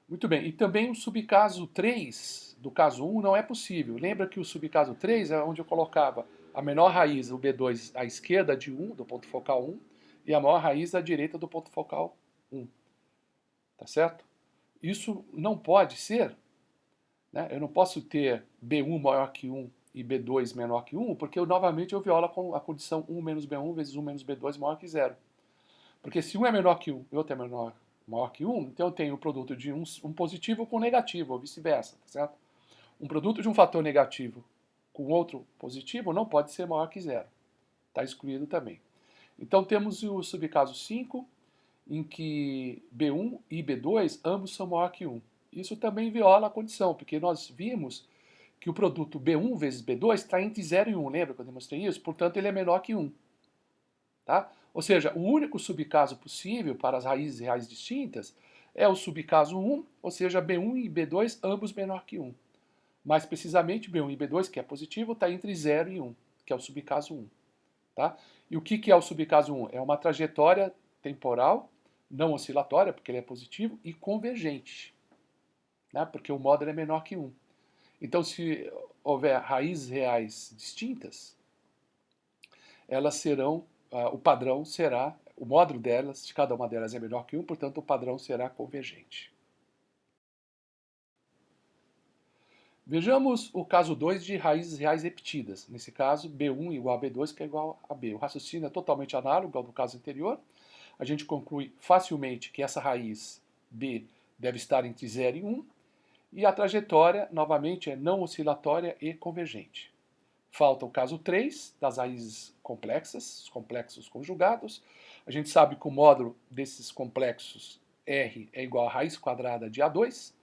Speaker 1: Muito bem, e também o subcaso 3 do caso 1 não é possível. Lembra que o subcaso 3 é onde eu colocava a menor raiz, o B2, à esquerda de 1, do ponto focal 1, e a maior raiz à direita do ponto focal 1. Tá certo? Isso não pode ser, né? Eu não posso ter B1 maior que 1 e B2 menor que 1, porque novamente eu violo a condição 1 menos B1 vezes 1 menos B2 maior que 0. Porque se um é menor que 1 e outro é maior que 1, então eu tenho o produto de um positivo com negativo, ou vice-versa, tá certo? Um produto de um fator negativo com outro positivo não pode ser maior que 0. Está excluído também. Então temos o subcaso 5, em que B1 e B2 ambos são maior que 1. Isso também viola a condição, porque nós vimos que o produto B1 vezes B2 está entre 0 e 1, lembra que eu demonstrei isso? Portanto, ele é menor que 1. Tá? Ou seja, o único subcaso possível para as raízes reais distintas é o subcaso 1, ou seja, B1 e B2 ambos menor que 1. Mais precisamente, B1 e B2, que é positivo, está entre 0 e 1, que é o subcaso 1. Tá? E o que é o subcaso 1? É uma trajetória temporal, não oscilatória, porque ele é positivo, e convergente, né? Porque o módulo é menor que 1. Então, se houver raízes reais distintas, elas serão, o padrão será, o módulo delas, de cada uma delas é menor que 1, portanto, o padrão será convergente. Vejamos o caso 2 de raízes reais repetidas. Nesse caso, B1 igual a B2, que é igual a B. O raciocínio é totalmente análogo ao do caso anterior. A gente conclui facilmente que essa raiz B deve estar entre 0 e 1. E a trajetória, novamente, é não oscilatória e convergente. Falta o caso 3, das raízes complexas, os complexos conjugados. A gente sabe que o módulo desses complexos R é igual a raiz quadrada de A2.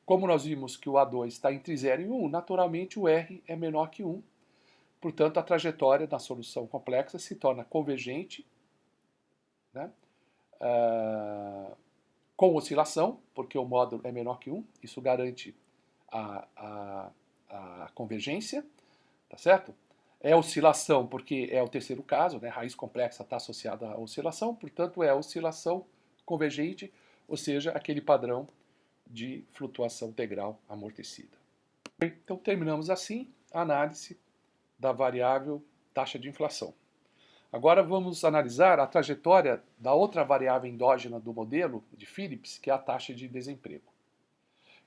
Speaker 1: Como nós vimos que o A2 está entre 0 e 1, naturalmente o R é menor que 1. Portanto, a trajetória da solução complexa se torna convergente, né? Com oscilação, porque o módulo é menor que 1. Isso garante a convergência, tá certo? É oscilação porque é o terceiro caso, né? Raiz complexa está associada à oscilação, portanto é oscilação convergente, ou seja, aquele padrão de flutuação integral amortecida. Então terminamos assim a análise da variável taxa de inflação. Agora vamos analisar a trajetória da outra variável endógena do modelo de Phillips, que é a taxa de desemprego.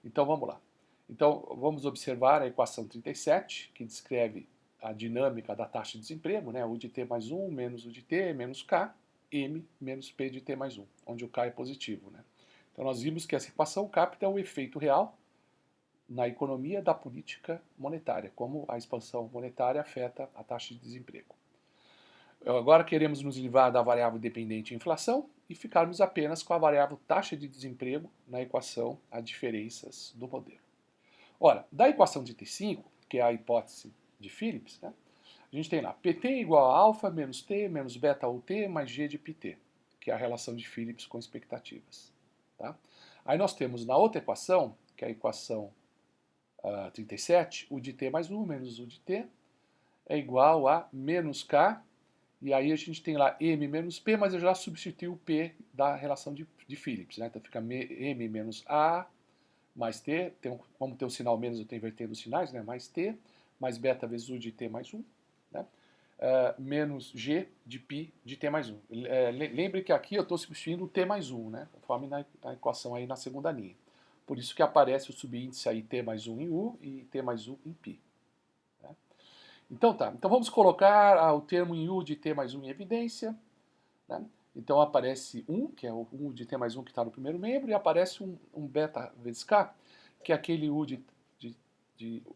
Speaker 1: Então vamos lá. Então vamos observar a equação 37, que descreve a dinâmica da taxa de desemprego, né? U de T mais 1 menos U de T menos K, M menos P de T mais 1, onde o K é positivo, né? Então nós vimos que essa equação capta o efeito real na economia da política monetária, como a expansão monetária afeta a taxa de desemprego. Agora queremos nos livrar da variável dependente inflação e ficarmos apenas com a variável taxa de desemprego na equação a diferenças do modelo. Ora, da equação 35, que é a hipótese de Phillips, né, a gente tem lá PT igual a alfa menos T menos beta UT mais G de PT, que é a relação de Phillips com expectativas. Tá? Aí nós temos na outra equação, que é a equação 37, U de T mais 1 menos U de T é igual a menos K, e aí a gente tem lá M menos P, mas eu já substituí o P da relação de Phillips, né? Então fica M menos A mais T, como tem um sinal menos, eu estou invertendo os sinais, né? Mais T, mais beta vezes U de T mais 1, né? Menos G de π de T mais 1. Lembre que aqui eu estou substituindo o T mais 1, né? Conforme na equação aí na segunda linha. Por isso que aparece o subíndice aí T mais 1 em U e T mais 1 em π. Né? Então tá, então vamos colocar o termo em U de T mais 1 em evidência. Né? Então aparece 1, que é o U de T mais 1 que está no primeiro membro, e aparece um beta vezes K, que é aquele U de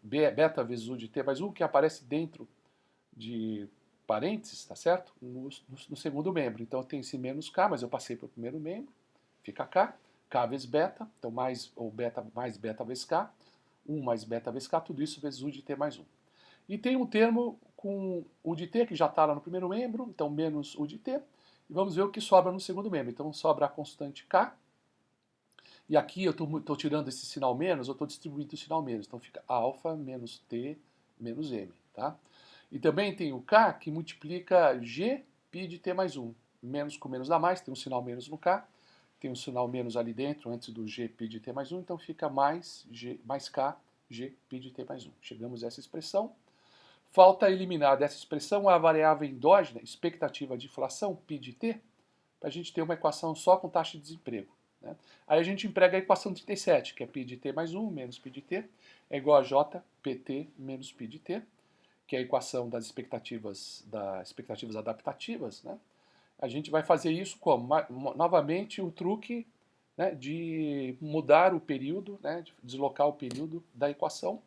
Speaker 1: beta vezes U de T mais 1, que aparece dentro de parênteses, tá certo? No segundo membro. Então tem esse menos K, mas eu passei para o primeiro membro, fica K, K vezes beta, então ou beta mais beta vezes K, 1 mais beta vezes K, tudo isso vezes U de T mais 1. E tem um termo com U de T, que já está lá no primeiro membro, então menos U de T, e vamos ver o que sobra no segundo membro. Então sobra a constante K, e aqui eu estou tirando esse sinal menos, eu estou distribuindo o sinal menos, então fica alfa menos T menos M, tá? E também tem o K que multiplica G π de T mais 1. Menos com menos dá mais, tem um sinal menos no K, tem um sinal menos ali dentro antes do G π de T mais 1, então fica mais K G π de T mais 1. Chegamos a essa expressão. Falta eliminar dessa expressão a variável endógena, expectativa de inflação, π de T, para a gente ter uma equação só com taxa de desemprego. Né? Aí a gente emprega a equação 37, que é π de T mais 1 menos π de T, é igual a J PT menos π de T, que é a equação das expectativas adaptativas. Né? A gente vai fazer isso como? Novamente o truque, né, de mudar o período, né, de deslocar o período da equação.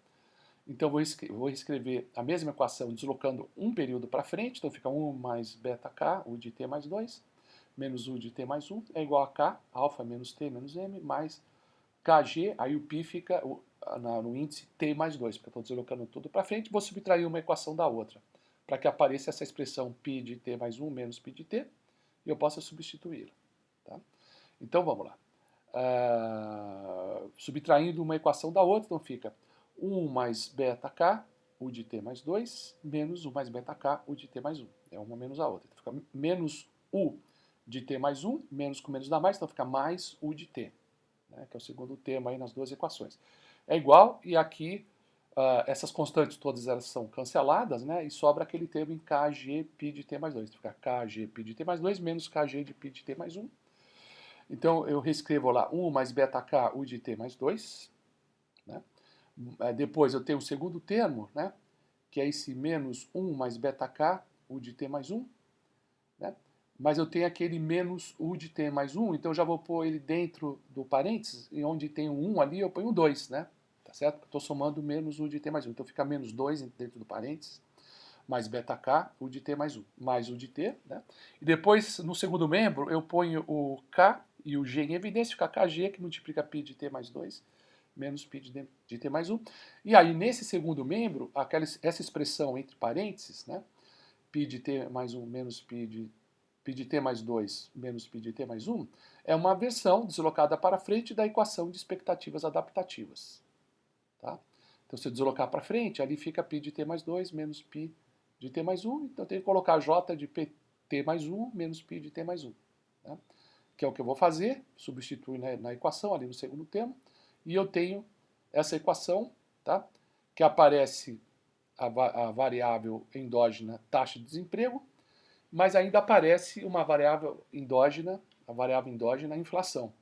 Speaker 1: Então vou escrever a mesma equação deslocando um período para frente, então fica 1 mais beta k, U de t mais 2, menos U de t mais 1, é igual a k, alfa menos t menos m, mais kg, aí o π fica no índice t mais 2, porque eu estou deslocando tudo para frente, vou subtrair uma equação da outra, para que apareça essa expressão π de t mais 1 menos π de t, e eu possa substituí-la. Tá? Então vamos lá. Subtraindo uma equação da outra, então fica 1 mais beta k, u de t mais 2, menos 1 mais beta k, u de t mais 1. É uma menos a outra. Então fica menos u de t mais 1, menos com menos dá mais, então fica mais u de t, né, que é o segundo termo aí nas duas equações. É igual, e aqui essas constantes todas elas são canceladas, né, e sobra aquele termo em kg π de t mais 2. Então fica kg π de t mais 2 menos kg de π de t mais 1. Então eu reescrevo lá 1 mais beta k u de t mais 2. Né? Depois eu tenho o segundo termo, né, que é esse menos 1 mais beta k u de t mais 1. Né? Mas eu tenho aquele menos u de t mais 1, então eu já vou pôr ele dentro do parênteses, e onde tem um 1 ali eu ponho um 2, né? Tá certo? Estou somando menos u de t mais 1. Então fica menos 2 dentro do parênteses, mais beta k, u de t mais 1, mais u de t, né? E depois, no segundo membro, eu ponho o k e o g em evidência, fica kg, que multiplica π de t mais 2, menos π de t mais 1. E aí, nesse segundo membro, essa expressão entre parênteses, né? π de t mais 1 menos π de t mais 2 menos π de t mais 1, é uma versão deslocada para frente da equação de expectativas adaptativas. Tá? Então, se eu deslocar para frente, ali fica π de t mais 2 menos π de t mais 1. Então, eu tenho que colocar j de pt mais 1 menos π de t mais 1. Né? Que é o que eu vou fazer, substituir na equação, ali no segundo termo, e eu tenho essa equação, tá? Que aparece a variável endógena taxa de desemprego, mas ainda aparece uma variável endógena, a variável endógena inflação.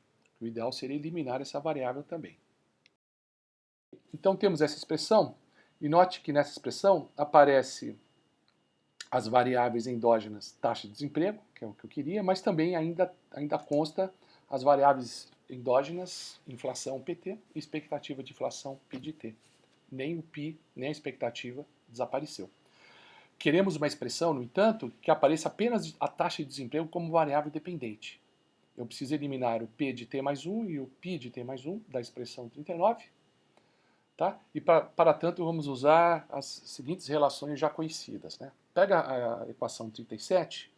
Speaker 1: O ideal seria eliminar essa variável também. Então temos essa expressão, e note que nessa expressão aparece as variáveis endógenas taxa de desemprego, que é o que eu queria, mas também ainda consta as variáveis endógenas inflação PT e expectativa de inflação π de t. Nem o π, nem a expectativa desapareceu. Queremos uma expressão, no entanto, que apareça apenas a taxa de desemprego como variável dependente. Eu preciso eliminar o p de t mais 1 e o π de t mais 1 da expressão 39. Tá? E para tanto vamos usar as seguintes relações já conhecidas. Né? Pega a equação 37,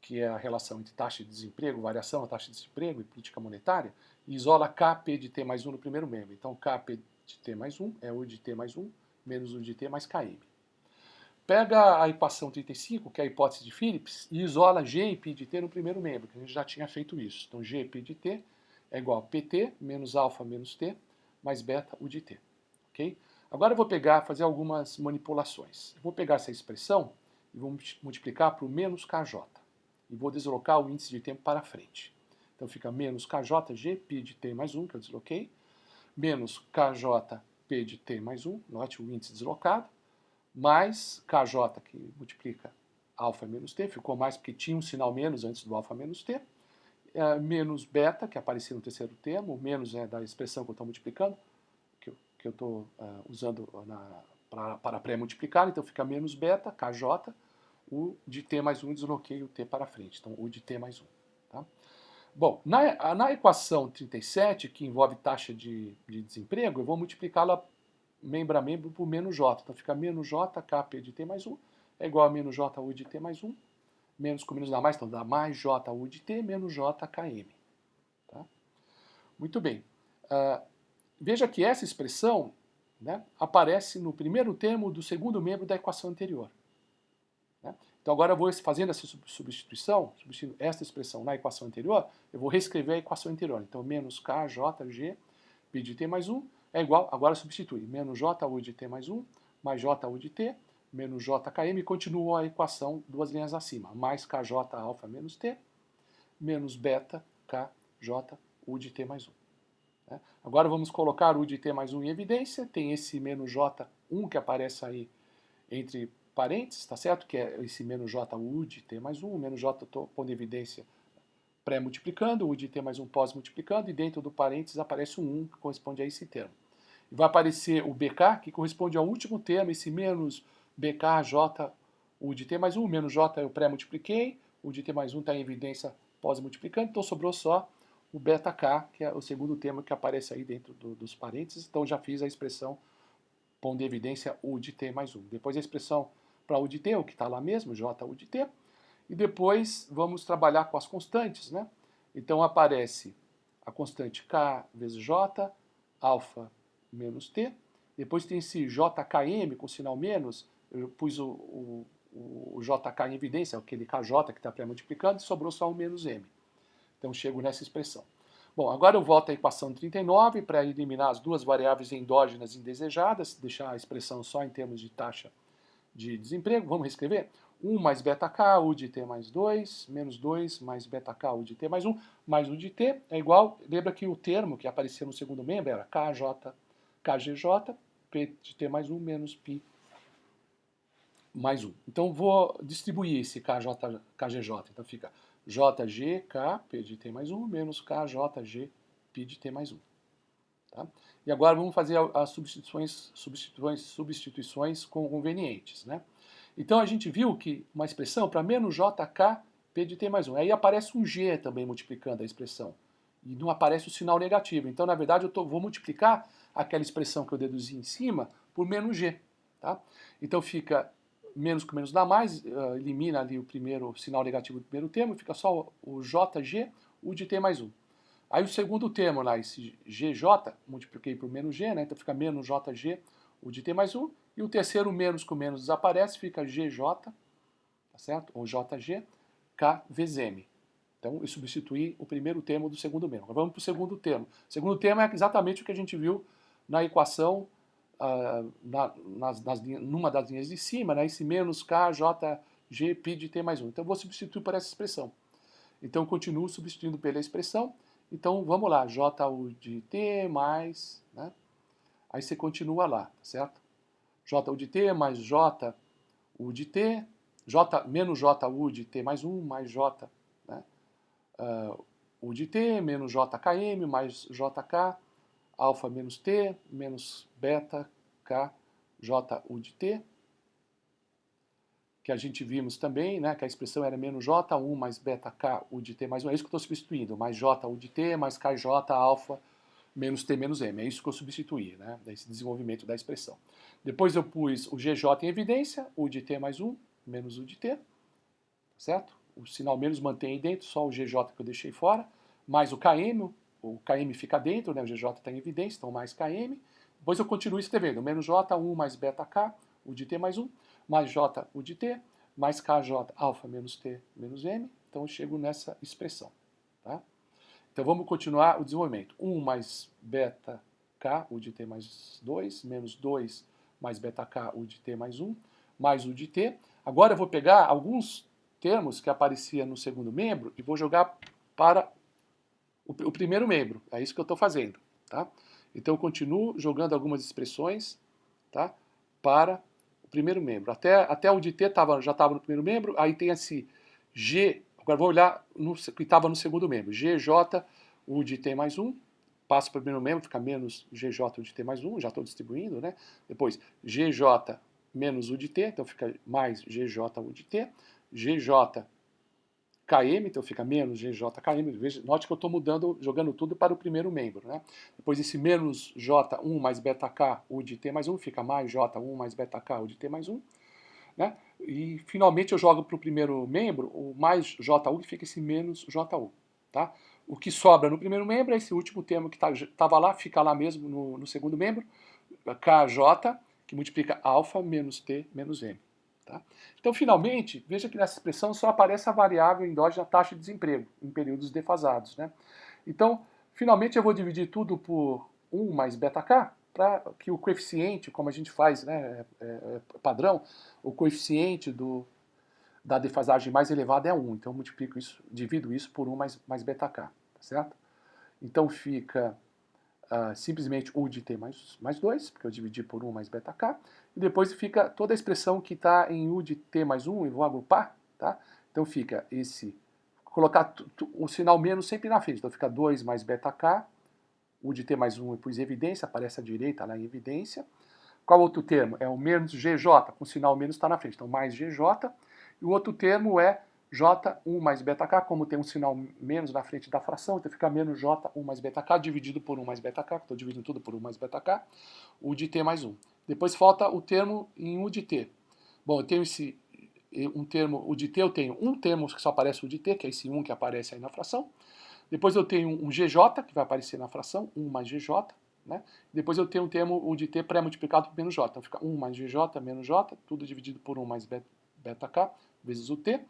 Speaker 1: que é a relação entre taxa de desemprego, variação da taxa de desemprego e política monetária, e isola Kp de t mais 1 no primeiro membro. Então Kp de t mais 1 é u de t mais 1 menos u de t mais Km. Pega a equação 35, que é a hipótese de Phillips, e isola G e π de t no primeiro membro, que a gente já tinha feito isso. Então G e π de t é igual a pt menos alfa menos t mais beta u de t. Okay? Agora eu vou fazer algumas manipulações. Eu vou pegar essa expressão e vou multiplicar por menos kj. E vou deslocar o índice de tempo para frente. Então fica menos kj g π de t mais 1, que eu desloquei, menos kj p de t mais 1, note o índice deslocado, mais kj, que multiplica alfa menos t, ficou mais porque tinha um sinal menos antes do alfa menos t, menos beta, que aparecia no terceiro termo, menos é da expressão que eu estou multiplicando, que eu estou usando para pré-multiplicar, então fica menos beta, kj, u de t mais 1, desloquei o t para frente, então u de t mais 1. Tá? Bom, na equação 37, que envolve taxa de desemprego, eu vou multiplicá-la membro a membro por menos j. Então fica menos j kp de t mais 1 é igual a menos j u de t mais 1, menos com menos dá mais, então dá mais j u de t menos j km. Tá? Muito bem. Veja que essa expressão, né, aparece no primeiro termo do segundo membro da equação anterior. Né? Então agora eu vou fazendo essa substituição, substituindo esta expressão na equação anterior, eu vou reescrever a equação anterior. Então menos kjg π de t mais 1 é igual, agora substitui, menos j u de t mais 1, mais j u de t, menos j km, e continua a equação duas linhas acima, mais kj alfa menos t, menos beta kj u de t mais 1. Né? Agora vamos colocar u de t mais 1 em evidência, tem esse menos j1 que aparece aí entre parênteses, tá certo? Que é esse menos j u de t mais 1, o menos j estou pondo em evidência pré-multiplicando, u de t mais 1 pós-multiplicando, e dentro do parênteses aparece um 1 que corresponde a esse termo. E vai aparecer o bk, que corresponde ao último termo, esse menos bkj u de t mais 1, menos j eu pré-multipliquei, u de t mais 1 está em evidência pós-multiplicando, então sobrou só o beta k, que é o segundo termo que aparece aí dentro dos parênteses, então já fiz a expressão pondo em evidência u de t mais 1. Depois a expressão para u de t, o que está lá mesmo, j u de t, e depois vamos trabalhar com as constantes, né? Então aparece a constante k vezes j, alfa menos t, Depois tem esse JKM com sinal menos, eu pus o JK em evidência, aquele KJ que está pré-multiplicando, e sobrou só o menos M. Então chego nessa expressão. Bom, agora eu volto à equação 39 para eliminar as duas variáveis endógenas indesejadas, deixar a expressão só em termos de taxa de desemprego. Vamos reescrever? 1 mais beta-k, u de t mais 2, menos 2 mais beta-k, u de t mais 1, mais u de t é igual, lembra que o termo que aparecia no segundo membro era kgj, p de t mais 1 menos π mais 1. Então vou distribuir esse kgj, então fica jg, k, p de t mais 1, menos kjg, π de t mais 1. Tá? E agora vamos fazer as substituições convenientes. Né? Então a gente viu que uma expressão para menos jk, p de t mais 1. Aí aparece um g também multiplicando a expressão. E não aparece o sinal negativo. Então, na verdade, vou multiplicar aquela expressão que eu deduzi em cima por menos g. Tá? Então fica menos com menos dá mais, elimina ali o primeiro sinal negativo do primeiro termo, fica só o jg, u de t mais 1. Aí o segundo termo lá, esse gj, multipliquei por menos g, né? Então fica menos jg, u de t mais 1. E o terceiro menos com menos desaparece, fica gj, tá certo? Ou jg, k vezes m. Então eu substituí o primeiro termo do segundo membro. Agora vamos para o segundo termo. O segundo termo é exatamente o que a gente viu na equação, numa das linhas de cima, né? Esse menos kjg, π de t mais 1. Então eu vou substituir por essa expressão. Então eu continuo substituindo pela expressão. Então vamos lá, ju de t mais, né? Aí você continua lá, tá certo? Ju de t mais j u de t, menos ju de t mais 1 mais j, né? U de t menos jkm mais jk, alfa menos t menos beta k ju de t, que a gente vimos também, né, que a expressão era menos j1 mais beta k u de t mais 1, é isso que eu estou substituindo, mais j u de t mais kj alfa menos t menos m, é isso que eu substituí, né, desse desenvolvimento da expressão. Depois eu pus o gj em evidência, u de t mais 1 menos u de t, certo? O sinal menos mantém aí dentro, só o gj que eu deixei fora, mais o km fica dentro, né, o gj está em evidência, então mais km. Depois eu continuo escrevendo, menos j1 mais beta k, u de t mais 1, mais j u de t, mais kj alfa menos t menos m. Então eu chego nessa expressão. Tá? Então vamos continuar o desenvolvimento. 1 mais beta k, u de t mais 2, menos 2 mais beta k, u de t mais 1, mais u de t. Agora eu vou pegar alguns termos que apareciam no segundo membro e vou jogar para o primeiro membro. É isso que eu estou fazendo. Tá? Então eu continuo jogando algumas expressões, tá, para o primeiro membro. Até o de t já estava no primeiro membro, aí tem esse g, agora vou olhar no que estava no segundo membro, gj u de t mais 1, passa para o primeiro membro, fica menos gj u de t mais 1, já estou distribuindo, né? Depois gj menos u de t, então fica mais gj u de t, gj km, então fica menos gjkm. Note que eu estou jogando tudo para o primeiro membro. Né? Depois esse menos j1 mais beta-k u de t mais 1 fica mais j1 mais beta-k u de t mais 1. Né? E finalmente eu jogo para o primeiro membro o mais ju, que fica esse menos ju. Tá? O que sobra no primeiro membro é esse último termo que estava lá, fica lá mesmo no segundo membro, kj, que multiplica alfa menos t menos m. Tá? Então, finalmente, veja que nessa expressão só aparece a variável endógena taxa de desemprego, em períodos defasados. Né? Então, finalmente eu vou dividir tudo por 1 mais beta-k, para que o coeficiente, como a gente faz, né, padrão, o coeficiente da defasagem mais elevada é 1. Então, eu multiplico isso, divido isso por 1 mais beta-k. Tá certo? Então, fica simplesmente u de t mais 2, porque eu dividi por 1 mais beta-k, e depois fica toda a expressão que está em u de t mais 1, e vou agrupar, tá? Então fica colocar o sinal menos sempre na frente, então fica 2 mais beta-k, u de t mais 1 eu pus evidência, aparece à direita lá em evidência. Qual outro termo? É o menos gj, com o sinal menos está na frente, então mais gj, e o outro termo é j1 mais beta-k, como tem um sinal menos na frente da fração, então fica menos j1 mais beta-k dividido por 1 mais beta-k, estou dividindo tudo por 1 mais beta-k, u de t mais 1. Depois falta o termo em u de t. Bom, eu tenho um termo, u de t, eu tenho um termo que só aparece u de t, que é esse 1 que aparece aí na fração. Depois eu tenho um gj, que vai aparecer na fração, 1 mais gj, né? Depois eu tenho um termo, o de T pré-multiplicado por menos J. Então fica 1 mais GJ menos J, tudo dividido por 1 mais beta K, vezes o T.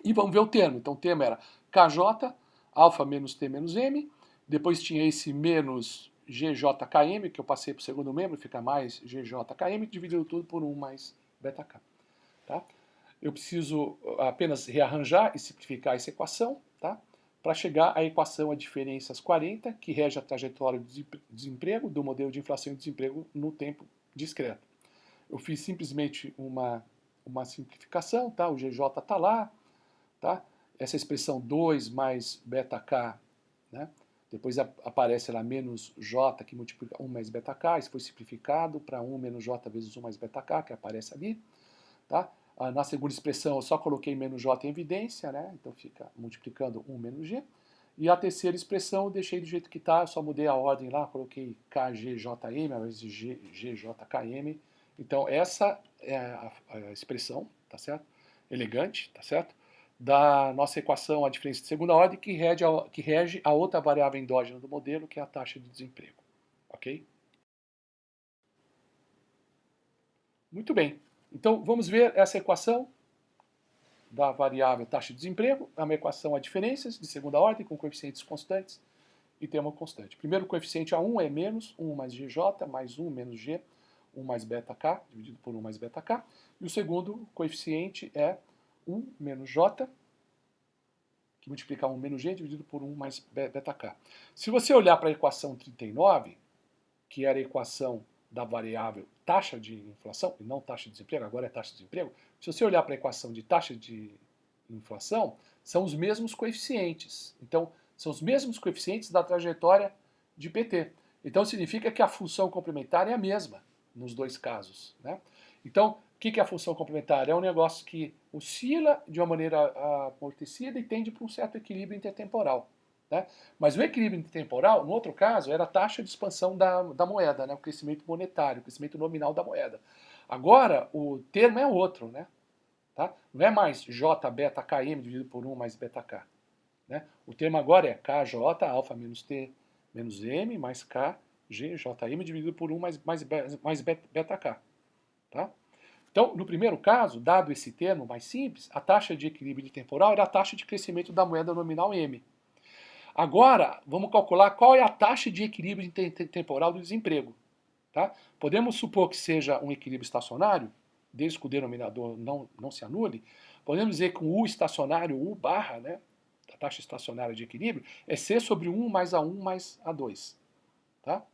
Speaker 1: E vamos ver o termo. Então o termo era KJ, alfa menos T menos M. Depois tinha esse menos GJKM, que eu passei para o segundo membro, fica mais GJKM, dividido tudo por 1 mais beta K. Tá? Eu preciso apenas rearranjar e simplificar essa equação, tá? Para chegar à equação a diferenças 40, que rege a trajetória do desemprego, do modelo de inflação e desemprego no tempo discreto. Eu fiz simplesmente uma simplificação, tá? O GJ está lá, tá? Essa expressão 2 mais beta K, né? Depois aparece lá menos J, que multiplica 1 mais beta K, isso foi simplificado para 1 menos J vezes 1 mais beta K, que aparece ali. Tá? Na segunda expressão eu só coloquei menos J em evidência, né? Então fica multiplicando 1 menos G. E a terceira expressão eu deixei do jeito que está, só mudei a ordem lá, coloquei KGJM ao invés de GJKM. Então essa é a expressão, tá certo? Elegante, tá certo? Da nossa equação, a diferença de segunda ordem, que rege a outra variável endógena do modelo, que é a taxa de desemprego. Ok? Muito bem. Então, vamos ver essa equação da variável taxa de desemprego. É uma equação a diferenças de segunda ordem, com coeficientes constantes e termo constante. Primeiro coeficiente A1 é menos 1 mais GJ, mais 1 menos G, 1 mais beta K, dividido por 1 mais beta K. E o segundo coeficiente é 1 menos J, que multiplica 1 menos G, dividido por 1 mais beta K. Se você olhar para a equação 39, que era a equação da variável taxa de inflação, e não taxa de desemprego, agora é taxa de desemprego, se você olhar para a equação de taxa de inflação, são os mesmos coeficientes. Então, são os mesmos coeficientes da trajetória de PT. Então, significa que a função complementar é a mesma nos dois casos. Né? Então, o que é a função complementar? É um negócio que oscila de uma maneira amortecida e tende para um certo equilíbrio intertemporal. Né? Mas o equilíbrio intertemporal, no outro caso, era a taxa de expansão da moeda, né? O crescimento monetário, o crescimento nominal da moeda. Agora, o termo é outro, né? Tá? Não é mais J beta KM dividido por 1 mais beta K. Né? O termo agora é KJ alfa menos T menos M mais KGJM dividido por 1 mais beta K. Tá? Então, no primeiro caso, dado esse termo mais simples, a taxa de equilíbrio temporal era a taxa de crescimento da moeda nominal M. Agora, vamos calcular qual é a taxa de equilíbrio temporal do desemprego. Tá? Podemos supor que seja um equilíbrio estacionário, desde que o denominador não se anule. Podemos dizer que o U estacionário, U barra, né, a taxa estacionária de equilíbrio, é C sobre 1 mais A1 mais A2. Tá?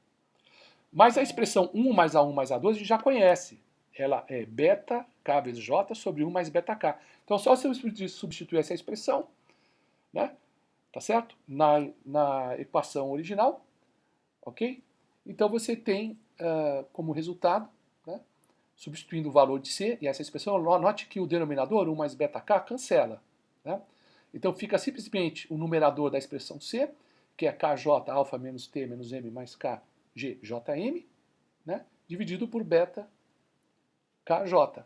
Speaker 1: Mas a expressão 1 mais A1 mais A2 a gente já conhece. Ela é beta K vezes J sobre 1 mais beta K. Então, só se eu substituir essa expressão, né, tá certo? Na equação original, ok? Então você tem como resultado, né, substituindo o valor de C e essa expressão, note que o denominador, 1 mais beta K, cancela. Né? Então fica simplesmente o numerador da expressão C, que é KJ alfa menos T menos M mais KGJM, né, dividido por beta KJ.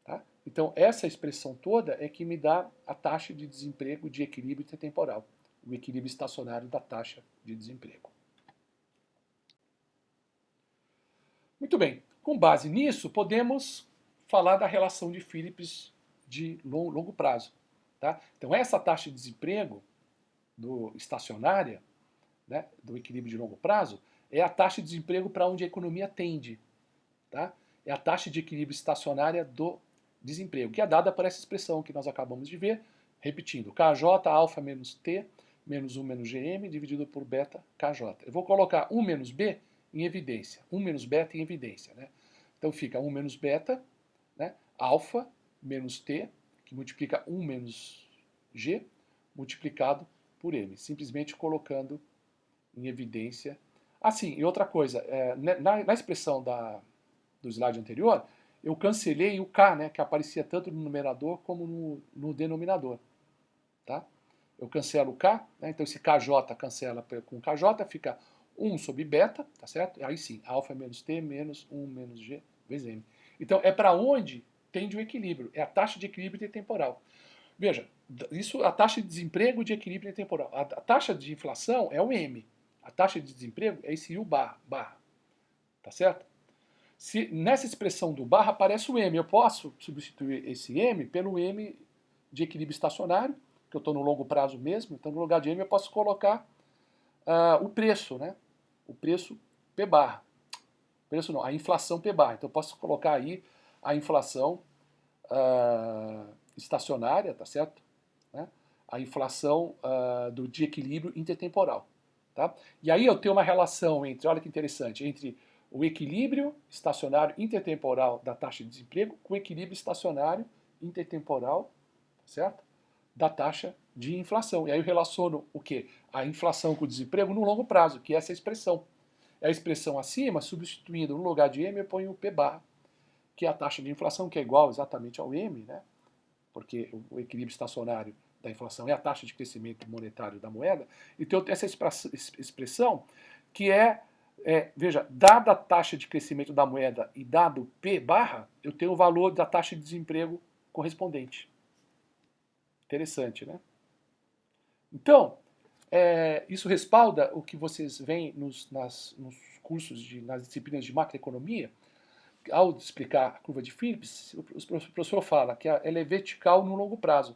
Speaker 1: Tá? Então essa expressão toda é que me dá a taxa de desemprego de equilíbrio intertemporal, o equilíbrio estacionário da taxa de desemprego. Muito bem, com base nisso, podemos falar da relação de Phillips de longo prazo. Tá? Então, essa taxa de desemprego estacionária, né, do equilíbrio de longo prazo, é a taxa de desemprego para onde a economia tende. Tá? É a taxa de equilíbrio estacionária do desemprego, que é dada por essa expressão que nós acabamos de ver, repetindo, KJ alfa menos T menos 1 menos GM dividido por beta KJ. Eu vou colocar 1 menos B em evidência, 1 menos beta em evidência. Né? Então fica 1 menos beta, né, alfa menos T, que multiplica 1 menos G, multiplicado por M, simplesmente colocando em evidência. Assim, e outra coisa, na expressão do slide anterior, eu cancelei o K, né, que aparecia tanto no numerador como no denominador. Tá? Eu cancelo o K, né, então esse KJ cancela com KJ, fica 1 sobre beta, tá certo? Aí sim, alfa menos T menos 1 menos G vezes M. Então é para onde tende o equilíbrio, é a taxa de equilíbrio intertemporal. Veja, isso a taxa de desemprego de equilíbrio intertemporal. A taxa de inflação é o M. A taxa de desemprego é esse U barra, tá certo? Se nessa expressão do barra aparece o M, eu posso substituir esse M pelo M de equilíbrio estacionário, que eu estou no longo prazo mesmo, então no lugar de M eu posso colocar o preço, né? O preço P barra. Preço não, a inflação P barra. Então eu posso colocar aí a inflação estacionária, tá certo? Né? A inflação de equilíbrio intertemporal. Tá? E aí eu tenho uma relação entre, olha que interessante, entre o equilíbrio estacionário intertemporal da taxa de desemprego com o equilíbrio estacionário intertemporal, certo? Da taxa de inflação. E aí eu relaciono o quê? A inflação com o desemprego no longo prazo, que é essa expressão. É a expressão acima, substituindo no lugar de M, eu ponho o P barra, que é a taxa de inflação, que é igual exatamente ao M, né? Porque o equilíbrio estacionário da inflação é a taxa de crescimento monetário da moeda. Então eu tenho essa expressão que veja, dada a taxa de crescimento da moeda e dado P barra, eu tenho o valor da taxa de desemprego correspondente. Interessante, né? Então, isso respalda o que vocês veem nos cursos, nas disciplinas de macroeconomia. Ao explicar a curva de Phillips, o professor fala que ela é vertical no longo prazo.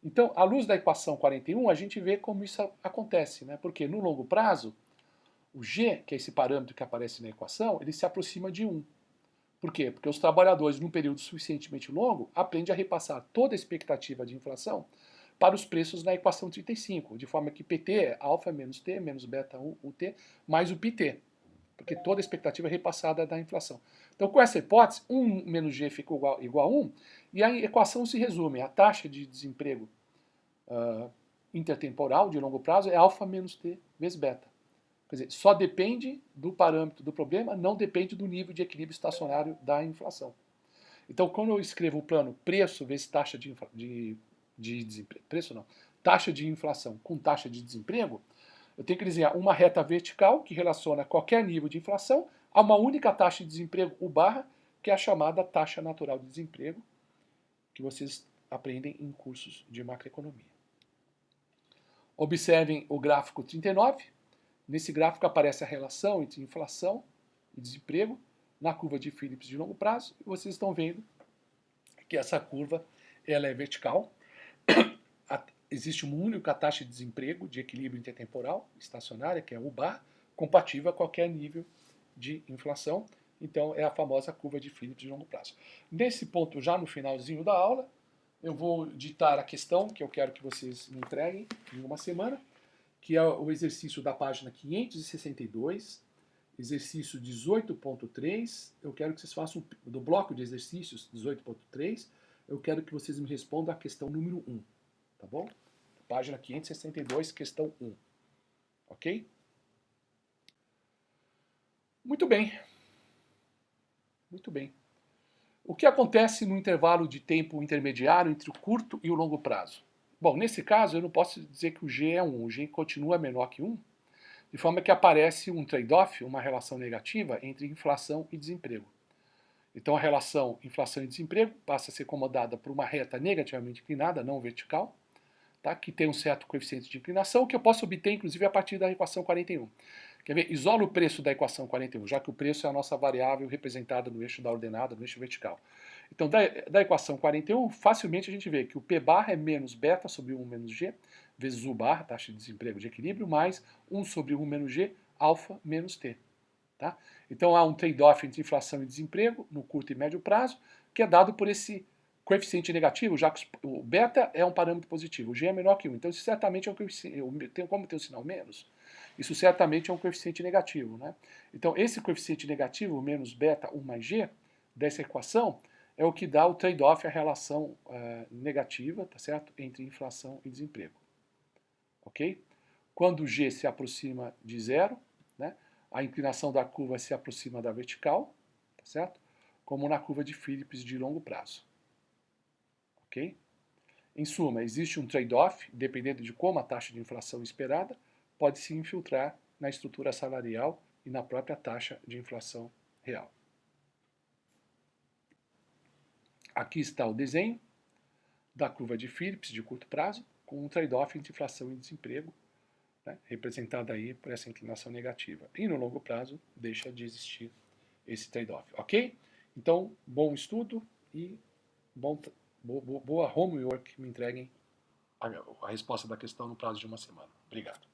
Speaker 1: Então, à luz da equação 41, a gente vê como isso acontece, né? Porque no longo prazo, o G, que é esse parâmetro que aparece na equação, ele se aproxima de 1. Por quê? Porque os trabalhadores, num período suficientemente longo, aprendem a repassar toda a expectativa de inflação para os preços na equação 35, de forma que PT é alfa menos T menos beta UT mais o PT, porque toda a expectativa é repassada da inflação. Então, com essa hipótese, 1 menos G fica igual a 1, e a equação se resume: a taxa de desemprego intertemporal de longo prazo é alfa menos T vezes beta. Quer dizer, só depende do parâmetro do problema, não depende do nível de equilíbrio estacionário da inflação. Então, quando eu escrevo o plano preço vezes taxa de desemprego, preço não, taxa de inflação com taxa de desemprego, eu tenho que desenhar uma reta vertical que relaciona qualquer nível de inflação a uma única taxa de desemprego, U barra, que é a chamada taxa natural de desemprego, que vocês aprendem em cursos de macroeconomia. Observem o gráfico 39. Nesse gráfico aparece a relação entre inflação e desemprego na curva de Phillips de longo prazo. E vocês estão vendo que essa curva ela é vertical. Existe uma única taxa de desemprego de equilíbrio intertemporal estacionária, que é o bar, compatível a qualquer nível de inflação. Então, é a famosa curva de Phillips de longo prazo. Nesse ponto, já no finalzinho da aula, eu vou ditar a questão que eu quero que vocês me entreguem em uma semana, que é o exercício da página 562, exercício 18.3. Eu quero que vocês façam, do bloco de exercícios 18.3, eu quero que vocês me respondam a questão número 1, tá bom? Página 562, questão 1. Ok? Muito bem. Muito bem. O que acontece no intervalo de tempo intermediário entre o curto e o longo prazo? Bom, nesse caso eu não posso dizer que o G é 1, o G continua menor que 1, de forma que aparece um trade-off, uma relação negativa entre inflação e desemprego. Então a relação inflação e desemprego passa a ser comandada por uma reta negativamente inclinada, não vertical, tá? Que tem um certo coeficiente de inclinação, que eu posso obter inclusive a partir da equação 41. Quer ver? Isola o preço da equação 41, já que o preço é a nossa variável representada no eixo da ordenada, no eixo vertical. Então, da equação 41, facilmente a gente vê que o P barra é menos beta sobre 1 menos G, vezes U barra, taxa de desemprego de equilíbrio, mais 1 sobre 1 menos G, alfa menos T. Tá? Então, há um trade-off entre inflação e desemprego, no curto e médio prazo, que é dado por esse coeficiente negativo, já que o beta é um parâmetro positivo, o G é menor que 1. Então, isso certamente é um coeficiente, como tem um sinal menos, isso certamente é um coeficiente negativo. Né? Então, esse coeficiente negativo, menos beta 1 mais G, dessa equação, é o que dá o trade-off, a relação negativa, tá certo? Entre inflação e desemprego. Ok? Quando o G se aproxima de zero, né, a inclinação da curva se aproxima da vertical, tá certo? Como na curva de Phillips de longo prazo. Ok? Em suma, existe um trade-off, dependendo de como a taxa de inflação esperada pode se infiltrar na estrutura salarial e na própria taxa de inflação real. Aqui está o desenho da curva de Phillips de curto prazo, com um trade-off entre inflação e desemprego, né, representada aí por essa inclinação negativa. E no longo prazo, deixa de existir esse trade-off, ok? Então, bom estudo e boa homework, me entreguem a resposta da questão no prazo de uma semana. Obrigado.